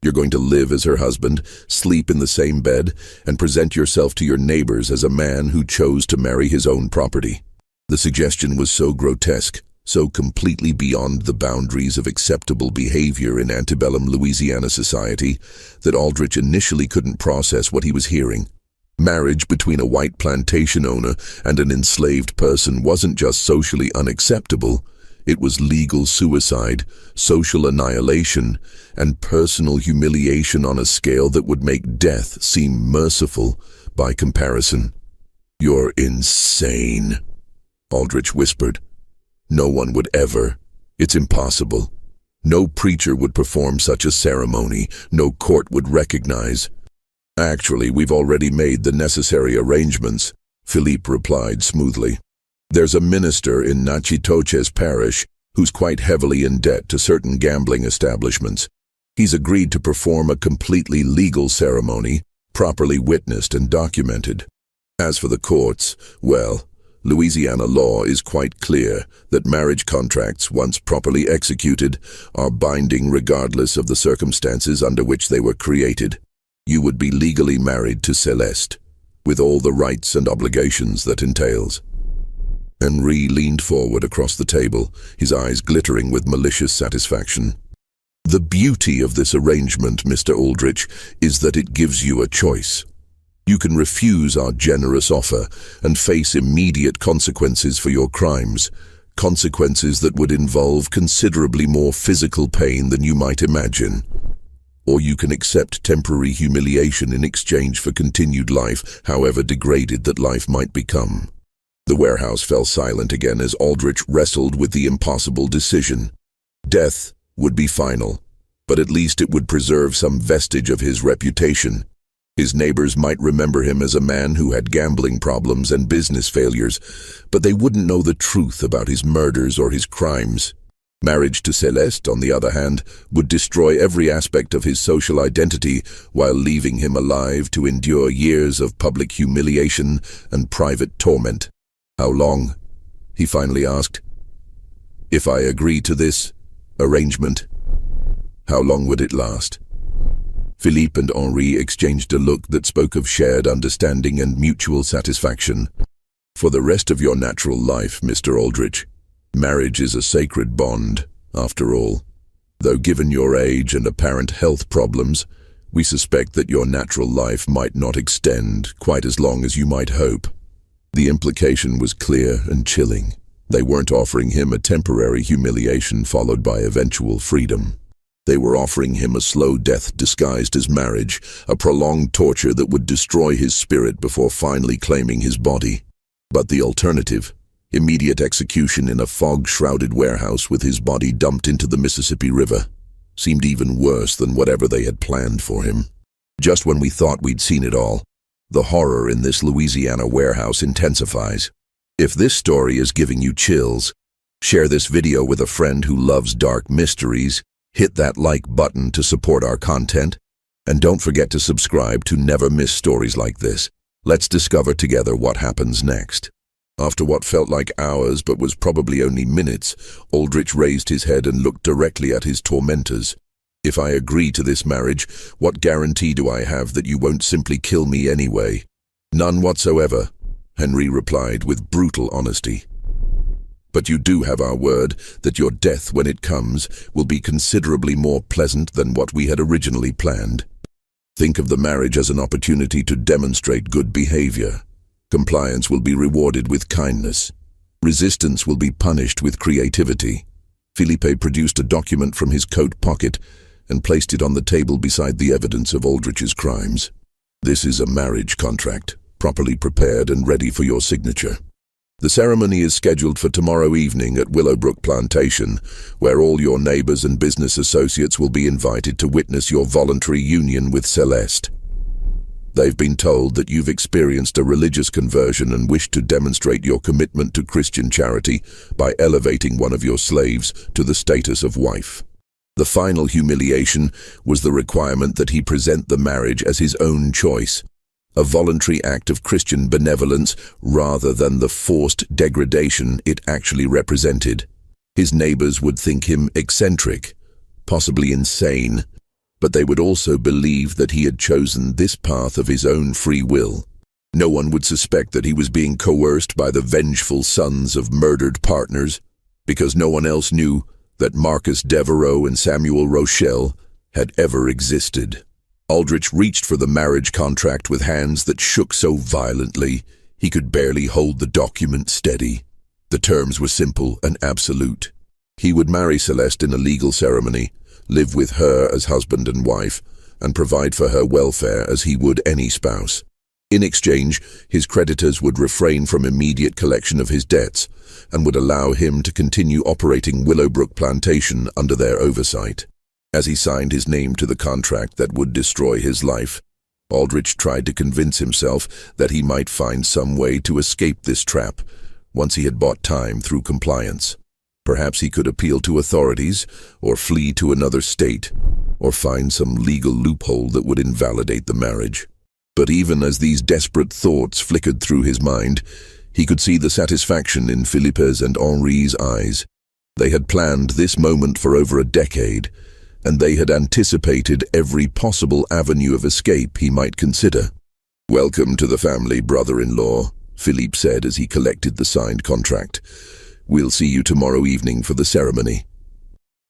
You're going to live as her husband, sleep in the same bed, and present yourself to your neighbors as a man who chose to marry his own property. The suggestion was so grotesque, so completely beyond the boundaries of acceptable behavior in antebellum Louisiana society, that Aldrich initially couldn't process what he was hearing. Marriage between a white plantation owner and an enslaved person wasn't just socially unacceptable. It was legal suicide, social annihilation, and personal humiliation on a scale that would make death seem merciful by comparison. You're insane, Aldrich whispered. No one would ever. It's impossible. No preacher would perform such a ceremony. No court would recognize. Actually, we've already made the necessary arrangements, Philippe replied smoothly. There's a minister in Natchitoches parish who's quite heavily in debt to certain gambling establishments. He's agreed to perform a completely legal ceremony, properly witnessed and documented. As for the courts, well, Louisiana law is quite clear that marriage contracts, once properly executed, are binding regardless of the circumstances under which they were created. You would be legally married to Celeste, with all the rights and obligations that entails. Henri leaned forward across the table, his eyes glittering with malicious satisfaction. The beauty of this arrangement, Mr. Aldrich, is that it gives you a choice. You can refuse our generous offer and face immediate consequences for your crimes, consequences that would involve considerably more physical pain than you might imagine. Or you can accept temporary humiliation in exchange for continued life, however degraded that life might become. The warehouse fell silent again as Aldrich wrestled with the impossible decision. Death would be final, but at least it would preserve some vestige of his reputation. His neighbors might remember him as a man who had gambling problems and business failures, but they wouldn't know the truth about his murders or his crimes. Marriage to Celeste, on the other hand, would destroy every aspect of his social identity while leaving him alive to endure years of public humiliation and private torment. How long? He finally asked. If I agree to this arrangement, how long would it last? Philippe and Henri exchanged a look that spoke of shared understanding and mutual satisfaction. For the rest of your natural life, Mr. Aldrich, marriage is a sacred bond, after all. Though given your age and apparent health problems, we suspect that your natural life might not extend quite as long as you might hope. The implication was clear and chilling. They weren't offering him a temporary humiliation followed by eventual freedom. They were offering him a slow death disguised as marriage, a prolonged torture that would destroy his spirit before finally claiming his body. But the alternative, immediate execution in a fog-shrouded warehouse with his body dumped into the Mississippi River, seemed even worse than whatever they had planned for him. Just when we thought we'd seen it all, the horror in this Louisiana warehouse intensifies. If this story is giving you chills, share this video with a friend who loves dark mysteries, hit that like button to support our content, and don't forget to subscribe to never miss stories like this. Let's discover together what happens next. After what felt like hours but was probably only minutes, Aldrich raised his head and looked directly at his tormentors. "If I agree to this marriage, what guarantee do I have that you won't simply kill me anyway?" "None whatsoever," Henry replied with brutal honesty. "But you do have our word that your death, when it comes, will be considerably more pleasant than what we had originally planned. Think of the marriage as an opportunity to demonstrate good behavior. Compliance will be rewarded with kindness. Resistance will be punished with creativity." Felipe produced a document from his coat pocket and placed it on the table beside the evidence of Aldrich's crimes. "This is a marriage contract, properly prepared and ready for your signature. The ceremony is scheduled for tomorrow evening at Willowbrook Plantation, where all your neighbors and business associates will be invited to witness your voluntary union with Celeste. They've been told that you've experienced a religious conversion and wish to demonstrate your commitment to Christian charity by elevating one of your slaves to the status of wife. The final humiliation was the requirement that he present the marriage as his own choice, a voluntary act of Christian benevolence rather than the forced degradation it actually represented. His neighbors would think him eccentric, possibly insane, but they would also believe that he had chosen this path of his own free will. No one would suspect that he was being coerced by the vengeful sons of murdered partners, because no one else knew that Marcus Devereaux and Samuel Rochelle had ever existed. Aldrich reached for the marriage contract with hands that shook so violently he could barely hold the document steady. The terms were simple and absolute. He would marry Celeste in a legal ceremony, live with her as husband and wife, and provide for her welfare as he would any spouse. In exchange, his creditors would refrain from immediate collection of his debts and would allow him to continue operating Willowbrook Plantation under their oversight. As he signed his name to the contract that would destroy his life, Aldrich tried to convince himself that he might find some way to escape this trap once he had bought time through compliance. Perhaps he could appeal to authorities, or flee to another state, or find some legal loophole that would invalidate the marriage. But even as these desperate thoughts flickered through his mind, he could see the satisfaction in Felipe's and Henri's eyes. They had planned this moment for over a decade, and they had anticipated every possible avenue of escape he might consider. "Welcome to the family, brother-in-law," Philippe said as he collected the signed contract. "We'll see you tomorrow evening for the ceremony.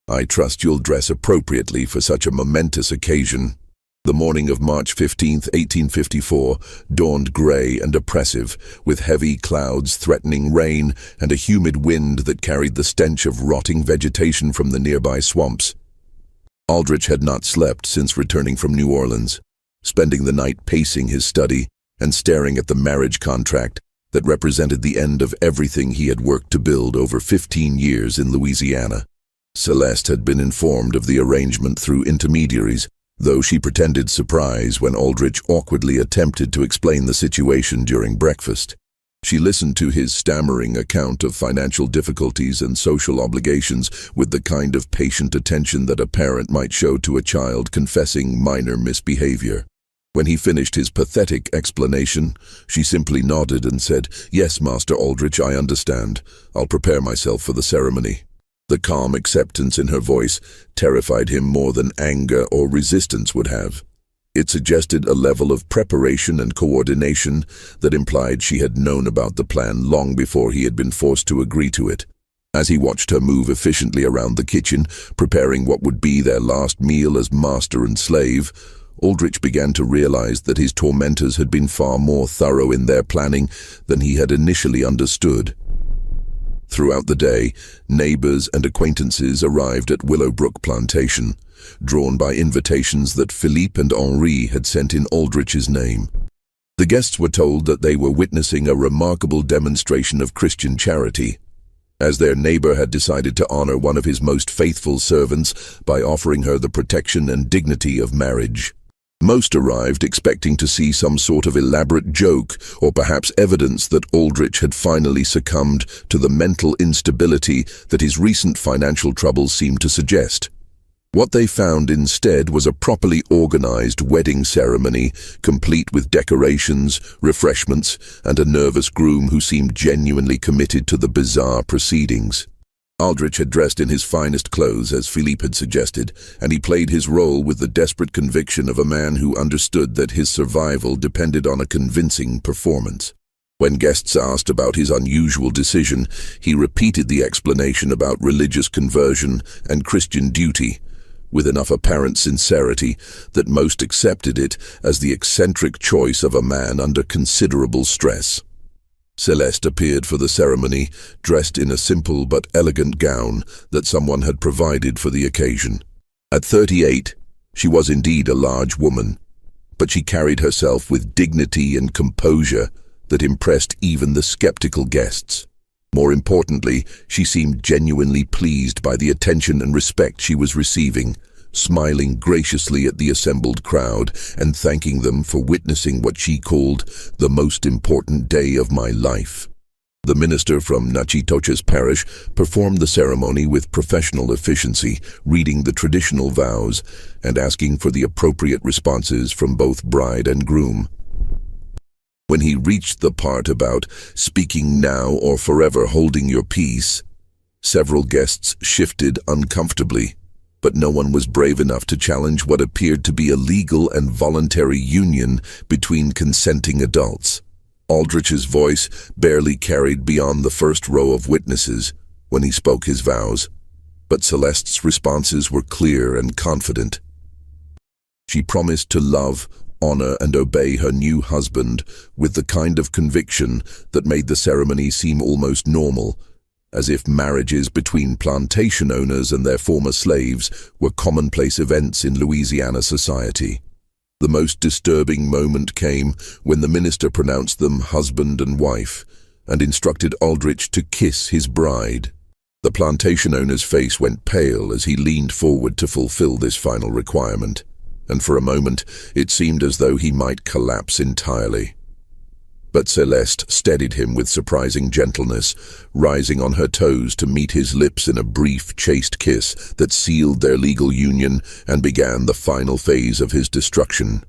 I trust you'll dress appropriately for such a momentous occasion." The morning of March 15, 1854, dawned gray and oppressive, with heavy clouds threatening rain and a humid wind that carried the stench of rotting vegetation from the nearby swamps. Aldrich had not slept since returning from New Orleans, spending the night pacing his study and staring at the marriage contract that represented the end of everything he had worked to build over 15 years in Louisiana. Celeste had been informed of the arrangement through intermediaries, though she pretended surprise when Aldrich awkwardly attempted to explain the situation during breakfast. She listened to his stammering account of financial difficulties and social obligations with the kind of patient attention that a parent might show to a child confessing minor misbehavior. When he finished his pathetic explanation, she simply nodded and said, "Yes, Master Aldrich, I understand. I'll prepare myself for the ceremony." The calm acceptance in her voice terrified him more than anger or resistance would have. It suggested a level of preparation and coordination that implied she had known about the plan long before he had been forced to agree to it. As he watched her move efficiently around the kitchen, preparing what would be their last meal as master and slave, Aldrich began to realize that his tormentors had been far more thorough in their planning than he had initially understood. Throughout the day, neighbors and acquaintances arrived at Willowbrook Plantation, drawn by invitations that Philippe and Henri had sent in Aldrich's name. The guests were told that they were witnessing a remarkable demonstration of Christian charity, as their neighbor had decided to honor one of his most faithful servants by offering her the protection and dignity of marriage. Most arrived expecting to see some sort of elaborate joke or perhaps evidence that Aldrich had finally succumbed to the mental instability that his recent financial troubles seemed to suggest. What they found instead was a properly organized wedding ceremony, complete with decorations, refreshments, and a nervous groom who seemed genuinely committed to the bizarre proceedings. Aldrich had dressed in his finest clothes, as Philippe had suggested, and he played his role with the desperate conviction of a man who understood that his survival depended on a convincing performance. When guests asked about his unusual decision, he repeated the explanation about religious conversion and Christian duty, with enough apparent sincerity that most accepted it as the eccentric choice of a man under considerable stress. Celeste appeared for the ceremony, dressed in a simple but elegant gown that someone had provided for the occasion. At 38, she was indeed a large woman, but she carried herself with dignity and composure that impressed even the skeptical guests. More importantly, she seemed genuinely pleased by the attention and respect she was receiving, smiling graciously at the assembled crowd and thanking them for witnessing what she called the most important day of my life. The minister from Natchitoches parish performed the ceremony with professional efficiency, reading the traditional vows and asking for the appropriate responses from both bride and groom. When he reached the part about speaking now or forever holding your peace, several guests shifted uncomfortably, but no one was brave enough to challenge what appeared to be a legal and voluntary union between consenting adults. Aldrich's voice barely carried beyond the first row of witnesses when he spoke his vows, but Celeste's responses were clear and confident. She promised to love, honor, and obey her new husband with the kind of conviction that made the ceremony seem almost normal, as if marriages between plantation owners and their former slaves were commonplace events in Louisiana society. The most disturbing moment came when the minister pronounced them husband and wife and instructed Aldrich to kiss his bride. The plantation owner's face went pale as he leaned forward to fulfill this final requirement, and for a moment it seemed as though he might collapse entirely. But Celeste steadied him with surprising gentleness, rising on her toes to meet his lips in a brief, chaste kiss that sealed their legal union and began the final phase of his destruction.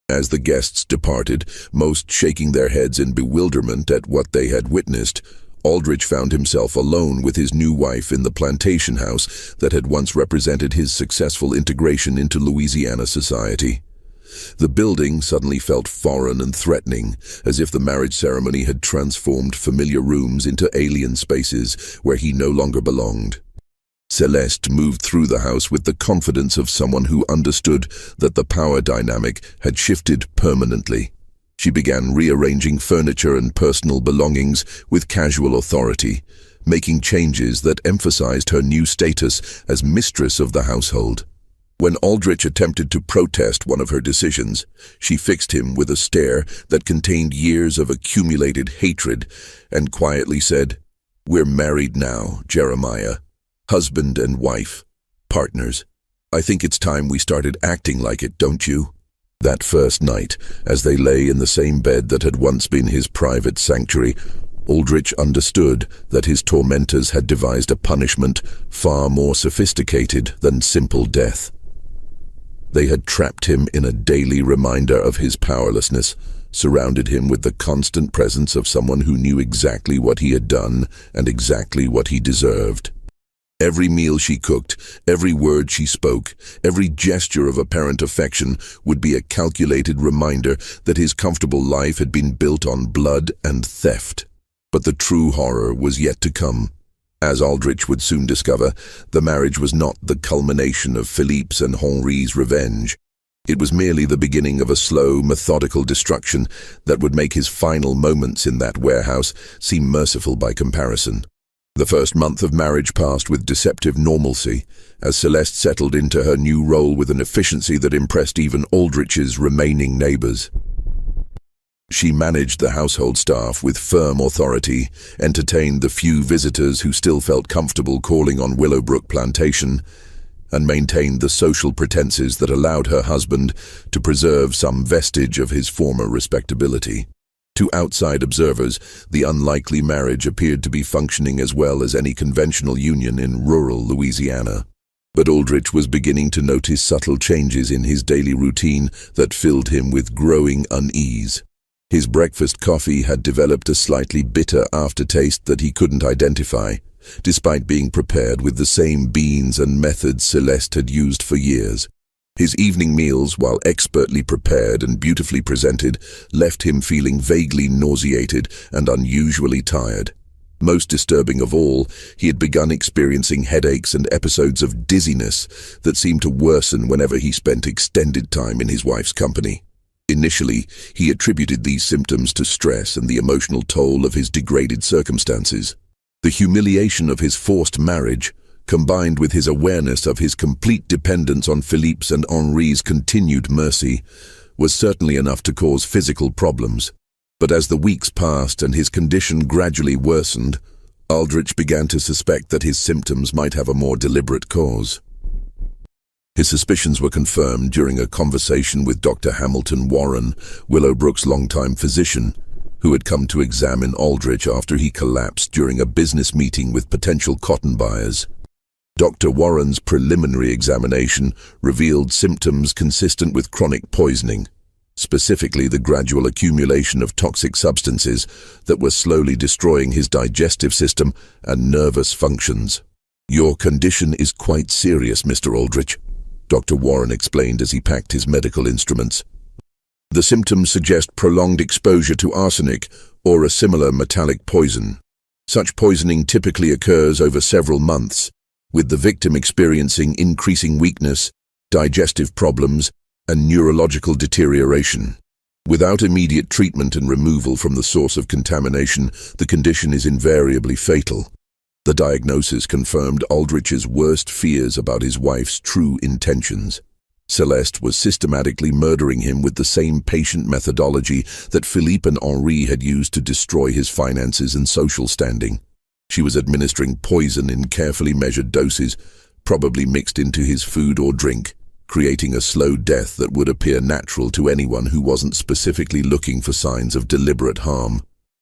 As the guests departed, most shaking their heads in bewilderment at what they had witnessed, Aldrich found himself alone with his new wife in the plantation house that had once represented his successful integration into Louisiana society. The building suddenly felt foreign and threatening, as if the marriage ceremony had transformed familiar rooms into alien spaces where he no longer belonged. Celeste moved through the house with the confidence of someone who understood that the power dynamic had shifted permanently. She began rearranging furniture and personal belongings with casual authority, making changes that emphasized her new status as mistress of the household. When Aldrich attempted to protest one of her decisions, she fixed him with a stare that contained years of accumulated hatred and quietly said, "We're married now, Jeremiah. Husband and wife. Partners. I think it's time we started acting like it, don't you?" That first night, as they lay in the same bed that had once been his private sanctuary, Aldrich understood that his tormentors had devised a punishment far more sophisticated than simple death. They had trapped him in a daily reminder of his powerlessness, surrounded him with the constant presence of someone who knew exactly what he had done and exactly what he deserved. Every meal she cooked, every word she spoke, every gesture of apparent affection would be a calculated reminder that his comfortable life had been built on blood and theft. But the true horror was yet to come. As Aldrich would soon discover, the marriage was not the culmination of Philippe's and Henri's revenge. It was merely the beginning of a slow, methodical destruction that would make his final moments in that warehouse seem merciful by comparison. The first month of marriage passed with deceptive normalcy, as Celeste settled into her new role with an efficiency that impressed even Aldrich's remaining neighbors. She managed the household staff with firm authority, entertained the few visitors who still felt comfortable calling on Willowbrook Plantation, and maintained the social pretenses that allowed her husband to preserve some vestige of his former respectability. To outside observers, the unlikely marriage appeared to be functioning as well as any conventional union in rural Louisiana. But Aldrich was beginning to notice subtle changes in his daily routine that filled him with growing unease. His breakfast coffee had developed a slightly bitter aftertaste that he couldn't identify, despite being prepared with the same beans and methods Celeste had used for years. His evening meals, while expertly prepared and beautifully presented, left him feeling vaguely nauseated and unusually tired. Most disturbing of all, he had begun experiencing headaches and episodes of dizziness that seemed to worsen whenever he spent extended time in his wife's company. Initially, he attributed these symptoms to stress and the emotional toll of his degraded circumstances. The humiliation of his forced marriage, combined with his awareness of his complete dependence on Philippe's and Henri's continued mercy, was certainly enough to cause physical problems. But as the weeks passed and his condition gradually worsened, Aldrich began to suspect that his symptoms might have a more deliberate cause. His suspicions were confirmed during a conversation with Dr. Hamilton Warren, Willowbrook's longtime physician, who had come to examine Aldrich after he collapsed during a business meeting with potential cotton buyers. Dr. Warren's preliminary examination revealed symptoms consistent with chronic poisoning, specifically the gradual accumulation of toxic substances that were slowly destroying his digestive system and nervous functions. "Your condition is quite serious, Mr. Aldrich," Dr. Warren explained as he packed his medical instruments. "The symptoms suggest prolonged exposure to arsenic or a similar metallic poison. Such poisoning typically occurs over several months, with the victim experiencing increasing weakness, digestive problems, and neurological deterioration. Without immediate treatment and removal from the source of contamination, the condition is invariably fatal." The diagnosis confirmed Aldrich's worst fears about his wife's true intentions. Celeste was systematically murdering him with the same patient methodology that Philippe and Henri had used to destroy his finances and social standing. She was administering poison in carefully measured doses, probably mixed into his food or drink, creating a slow death that would appear natural to anyone who wasn't specifically looking for signs of deliberate harm.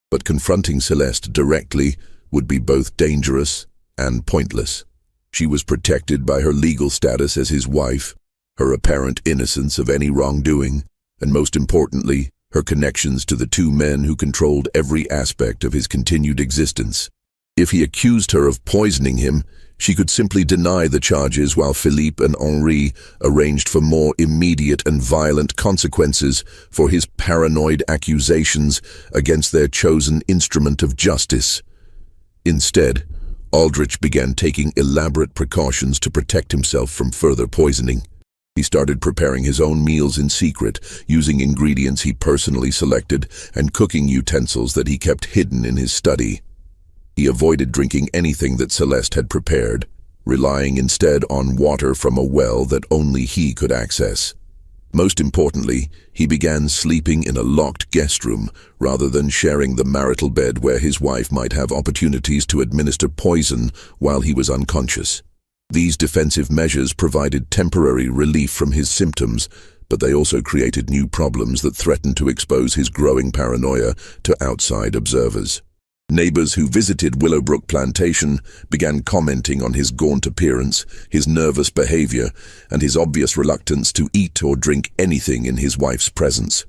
But confronting Celeste directly would be both dangerous and pointless. She was protected by her legal status as his wife, her apparent innocence of any wrongdoing, and most importantly, her connections to the two men who controlled every aspect of his continued existence. If he accused her of poisoning him, she could simply deny the charges while Philippe and Henri arranged for more immediate and violent consequences for his paranoid accusations against their chosen instrument of justice. Instead, Aldrich began taking elaborate precautions to protect himself from further poisoning. He started preparing his own meals in secret, using ingredients he personally selected and cooking utensils that he kept hidden in his study. He avoided drinking anything that Celeste had prepared, relying instead on water from a well that only he could access. Most importantly, he began sleeping in a locked guest room rather than sharing the marital bed where his wife might have opportunities to administer poison while he was unconscious. These defensive measures provided temporary relief from his symptoms, but they also created new problems that threatened to expose his growing paranoia to outside observers. Neighbors who visited Willowbrook Plantation began commenting on his gaunt appearance, his nervous behavior, and his obvious reluctance to eat or drink anything in his wife's presence.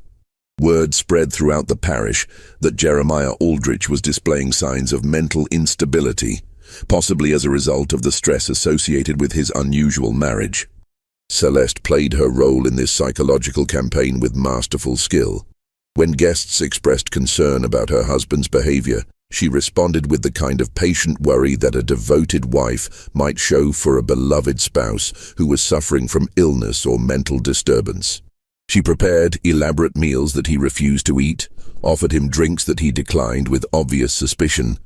Word spread throughout the parish that Jeremiah Aldrich was displaying signs of mental instability, possibly as a result of the stress associated with his unusual marriage. Celeste played her role in this psychological campaign with masterful skill. When guests expressed concern about her husband's behavior, she responded with the kind of patient worry that a devoted wife might show for a beloved spouse who was suffering from illness or mental disturbance. She prepared elaborate meals that he refused to eat, offered him drinks that he declined with obvious suspicion,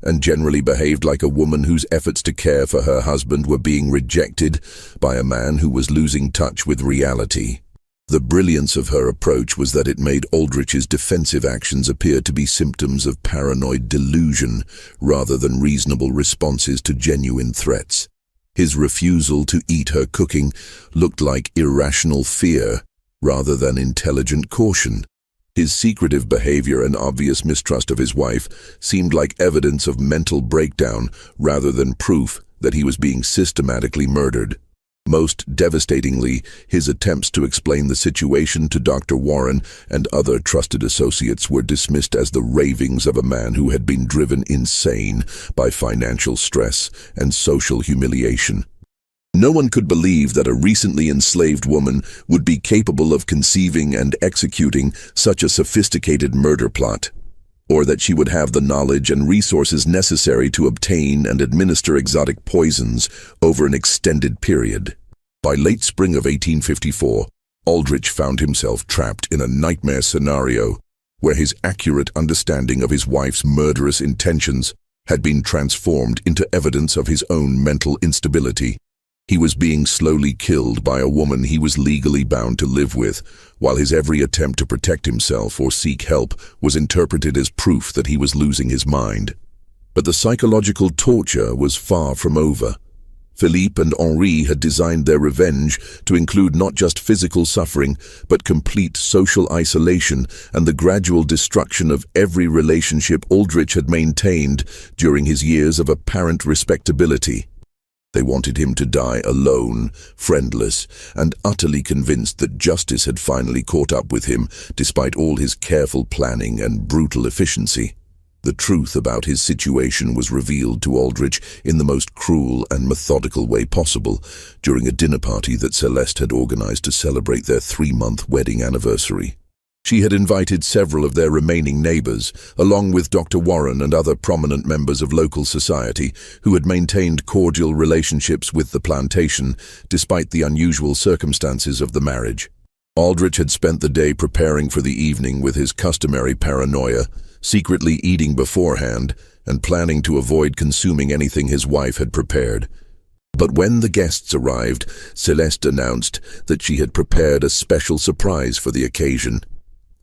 and generally behaved like a woman whose efforts to care for her husband were being rejected by a man who was losing touch with reality. The brilliance of her approach was that it made Aldrich's defensive actions appear to be symptoms of paranoid delusion rather than reasonable responses to genuine threats. His refusal to eat her cooking looked like irrational fear rather than intelligent caution. His secretive behavior and obvious mistrust of his wife seemed like evidence of mental breakdown rather than proof that he was being systematically murdered. Most devastatingly, his attempts to explain the situation to Dr. Warren and other trusted associates were dismissed as the ravings of a man who had been driven insane by financial stress and social humiliation. No one could believe that a recently enslaved woman would be capable of conceiving and executing such a sophisticated murder plot, or that she would have the knowledge and resources necessary to obtain and administer exotic poisons over an extended period. By late spring of 1854, Aldrich found himself trapped in a nightmare scenario where his accurate understanding of his wife's murderous intentions had been transformed into evidence of his own mental instability. He was being slowly killed by a woman he was legally bound to live with, while his every attempt to protect himself or seek help was interpreted as proof that he was losing his mind. But the psychological torture was far from over. Philippe and Henri had designed their revenge to include not just physical suffering, but complete social isolation and the gradual destruction of every relationship Aldrich had maintained during his years of apparent respectability. They wanted him to die alone, friendless, and utterly convinced that justice had finally caught up with him, despite all his careful planning and brutal efficiency. The truth about his situation was revealed to Aldrich in the most cruel and methodical way possible during a dinner party that Celeste had organized to celebrate their 3-month wedding anniversary. She had invited several of their remaining neighbors, along with Dr. Warren and other prominent members of local society who had maintained cordial relationships with the plantation despite the unusual circumstances of the marriage. Aldrich had spent the day preparing for the evening with his customary paranoia, secretly eating beforehand and planning to avoid consuming anything his wife had prepared. But when the guests arrived, Celeste announced that she had prepared a special surprise for the occasion.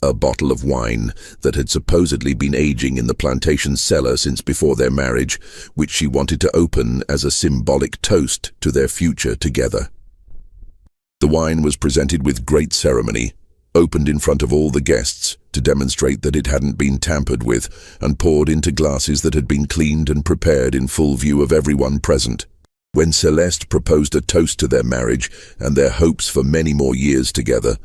A bottle of wine that had supposedly been aging in the plantation cellar since before their marriage, which she wanted to open as a symbolic toast to their future together. The wine was presented with great ceremony, opened in front of all the guests to demonstrate that it hadn't been tampered with, and poured into glasses that had been cleaned and prepared in full view of everyone present. When Celeste proposed a toast to their marriage and their hopes for many more years together,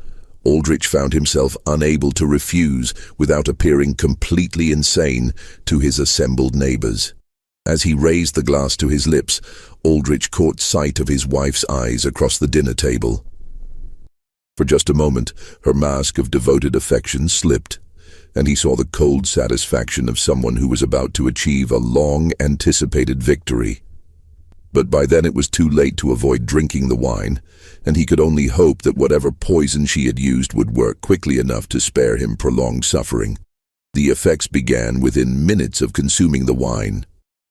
Aldrich found himself unable to refuse without appearing completely insane to his assembled neighbors. As he raised the glass to his lips, Aldrich caught sight of his wife's eyes across the dinner table. For just a moment, her mask of devoted affection slipped, and he saw the cold satisfaction of someone who was about to achieve a long-anticipated victory. But by then it was too late to avoid drinking the wine, and he could only hope that whatever poison she had used would work quickly enough to spare him prolonged suffering. The effects began within minutes of consuming the wine.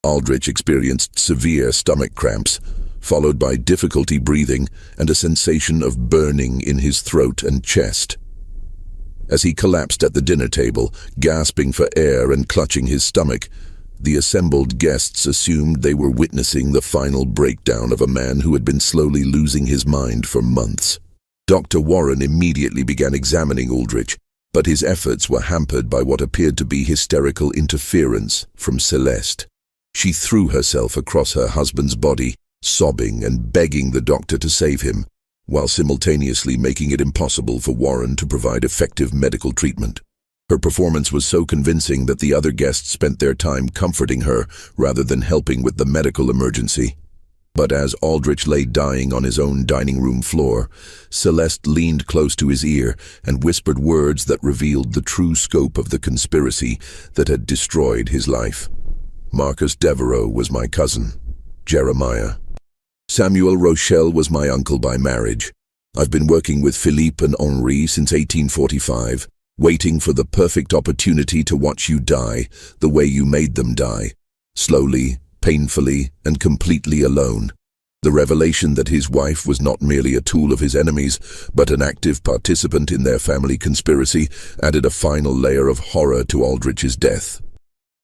Aldrich experienced severe stomach cramps, followed by difficulty breathing and a sensation of burning in his throat and chest. As he collapsed at the dinner table, gasping for air and clutching his stomach, the assembled guests assumed they were witnessing the final breakdown of a man who had been slowly losing his mind for months. Dr. Warren immediately began examining Aldrich, but his efforts were hampered by what appeared to be hysterical interference from Celeste. She threw herself across her husband's body, sobbing and begging the doctor to save him, while simultaneously making it impossible for Warren to provide effective medical treatment. Her performance was so convincing that the other guests spent their time comforting her rather than helping with the medical emergency. But as Aldrich lay dying on his own dining room floor, Celeste leaned close to his ear and whispered words that revealed the true scope of the conspiracy that had destroyed his life. Marcus Devereux was my cousin, Jeremiah. Samuel Rochelle was my uncle by marriage. I've been working with Philippe and Henri since 1845, waiting for the perfect opportunity to watch you die the way you made them die. slowly, painfully, and completely alone. The revelation that his wife was not merely a tool of his enemies, but an active participant in their family conspiracy, added a final layer of horror to Aldrich's death.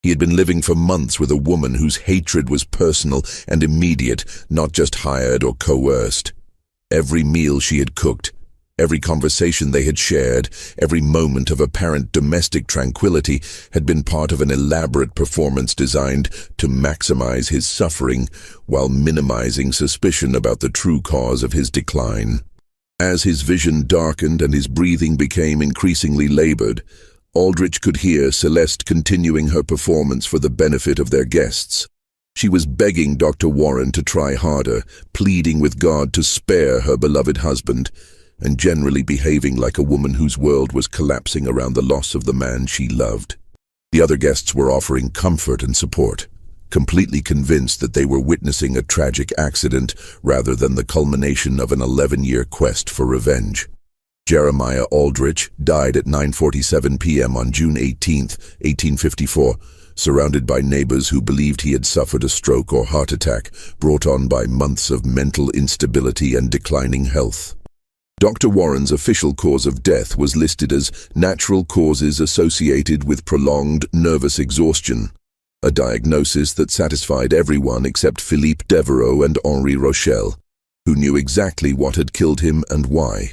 He had been living for months with a woman whose hatred was personal and immediate, not just hired or coerced. Every meal she had cooked, every conversation they had shared, every moment of apparent domestic tranquility had been part of an elaborate performance designed to maximize his suffering while minimizing suspicion about the true cause of his decline. As his vision darkened and his breathing became increasingly labored, Aldrich could hear Celeste continuing her performance for the benefit of their guests. She was begging Dr. Warren to try harder, pleading with God to spare her beloved husband, and generally behaving like a woman whose world was collapsing around the loss of the man she loved. The other guests were offering comfort and support, completely convinced that they were witnessing a tragic accident rather than the culmination of an 11-year quest for revenge. Jeremiah Aldrich died at 9:47 p.m. on June 18, 1854, surrounded by neighbors who believed he had suffered a stroke or heart attack brought on by months of mental instability and declining health. Dr. Warren's official cause of death was listed as natural causes associated with prolonged nervous exhaustion, a diagnosis that satisfied everyone except Philippe Devereaux and Henri Rochelle, who knew exactly what had killed him and why.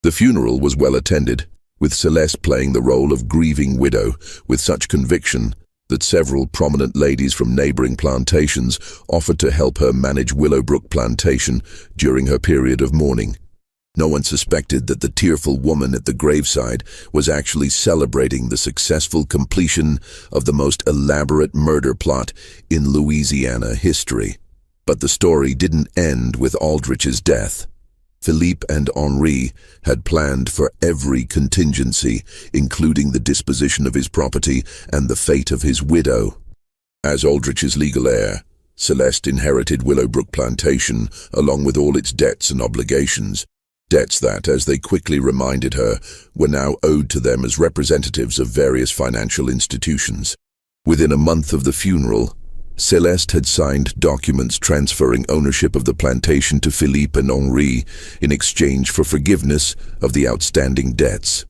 The funeral was well attended, with Celeste playing the role of grieving widow with such conviction that several prominent ladies from neighboring plantations offered to help her manage Willowbrook Plantation during her period of mourning. No one suspected that the tearful woman at the graveside was actually celebrating the successful completion of the most elaborate murder plot in Louisiana history. But the story didn't end with Aldrich's death. Philippe and Henri had planned for every contingency, including the disposition of his property and the fate of his widow. As Aldrich's legal heir, Celeste inherited Willowbrook Plantation along with all its debts and obligations, debts that, as they quickly reminded her, were now owed to them as representatives of various financial institutions. Within a month of the funeral, Celeste had signed documents transferring ownership of the plantation to Philippe and Henri in exchange for forgiveness of the outstanding debts.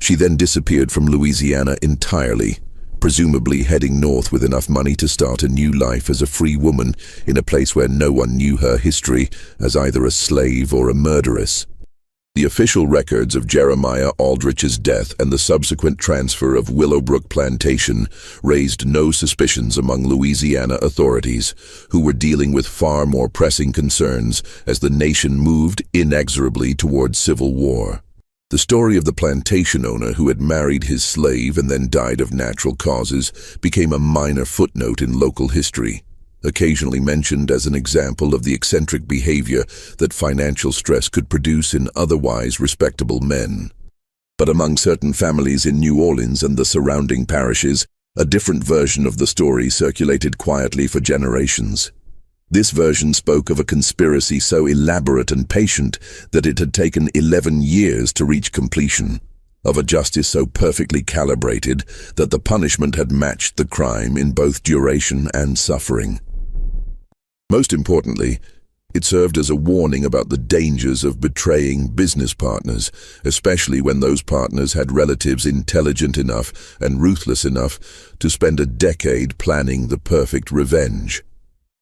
She then disappeared from Louisiana entirely, presumably heading north with enough money to start a new life as a free woman in a place where no one knew her history as either a slave or a murderess. The official records of Jeremiah Aldrich's death and the subsequent transfer of Willowbrook Plantation raised no suspicions among Louisiana authorities, who were dealing with far more pressing concerns as the nation moved inexorably towards civil war. The story of the plantation owner who had married his slave and then died of natural causes became a minor footnote in local history, occasionally mentioned as an example of the eccentric behavior that financial stress could produce in otherwise respectable men. But among certain families in New Orleans and the surrounding parishes, a different version of the story circulated quietly for generations. This version spoke of a conspiracy so elaborate and patient that it had taken 11 years to reach completion, of a justice so perfectly calibrated that the punishment had matched the crime in both duration and suffering. Most importantly, it served as a warning about the dangers of betraying business partners, especially when those partners had relatives intelligent enough and ruthless enough to spend a decade planning the perfect revenge.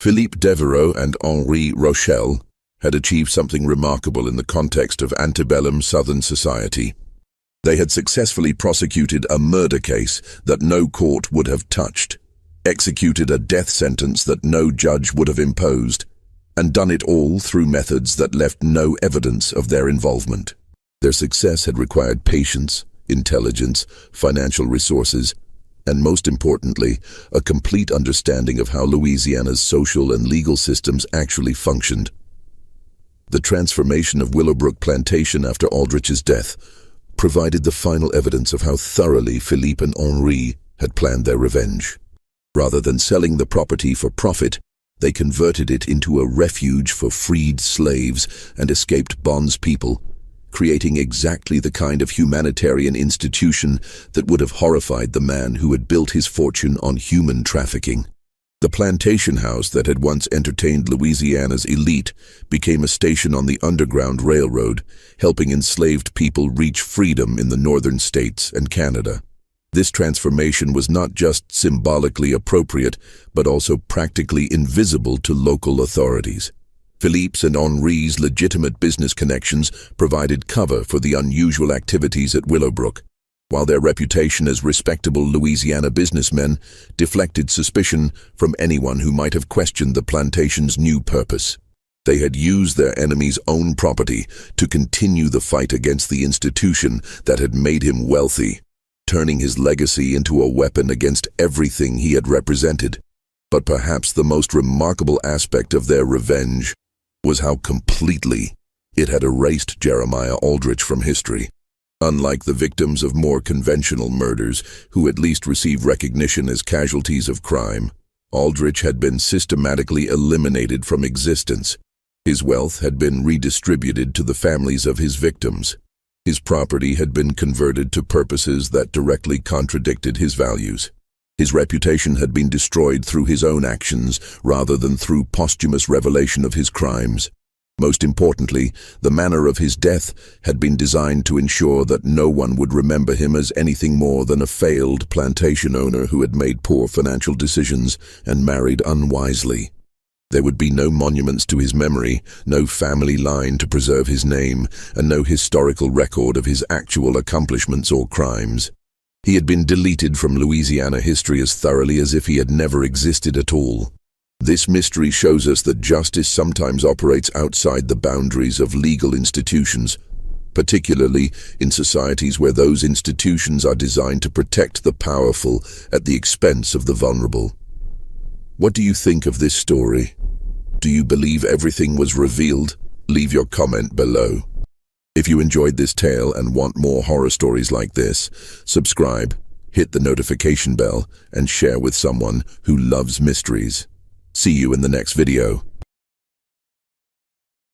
Philippe Devereaux and Henri Rochelle had achieved something remarkable in the context of antebellum Southern society. They had successfully prosecuted a murder case that no court would have touched, executed a death sentence that no judge would have imposed, and done it all through methods that left no evidence of their involvement. Their success had required patience, intelligence, financial resources, and most importantly, a complete understanding of how Louisiana's social and legal systems actually functioned. The transformation of Willowbrook Plantation after Aldrich's death provided the final evidence of how thoroughly Philippe and Henri had planned their revenge. Rather than selling the property for profit, they converted it into a refuge for freed slaves and escaped bondspeople, creating exactly the kind of humanitarian institution that would have horrified the man who had built his fortune on human trafficking. The plantation house that had once entertained Louisiana's elite became a station on the Underground Railroad, helping enslaved people reach freedom in the northern states and Canada. This transformation was not just symbolically appropriate, but also practically invisible to local authorities. Philippe's and Henri's legitimate business connections provided cover for the unusual activities at Willowbrook, while their reputation as respectable Louisiana businessmen deflected suspicion from anyone who might have questioned the plantation's new purpose. They had used their enemy's own property to continue the fight against the institution that had made him wealthy, turning his legacy into a weapon against everything he had represented. But perhaps the most remarkable aspect of their revenge was how completely it had erased Jeremiah Aldrich from history. Unlike the victims of more conventional murders, who at least received recognition as casualties of crime, Aldrich had been systematically eliminated from existence. His wealth had been redistributed to the families of his victims. His property had been converted to purposes that directly contradicted his values. His reputation had been destroyed through his own actions rather than through posthumous revelation of his crimes. Most importantly, the manner of his death had been designed to ensure that no one would remember him as anything more than a failed plantation owner who had made poor financial decisions and married unwisely. There would be no monuments to his memory, no family line to preserve his name, and no historical record of his actual accomplishments or crimes. He had been deleted from Louisiana history as thoroughly as if he had never existed at all. This mystery shows us that justice sometimes operates outside the boundaries of legal institutions, particularly in societies where those institutions are designed to protect the powerful at the expense of the vulnerable. What do you think of this story? Do you believe everything was revealed? Leave your comment below. If you enjoyed this tale and want more horror stories like this, subscribe, hit the notification bell, and share with someone who loves mysteries. See you in the next video.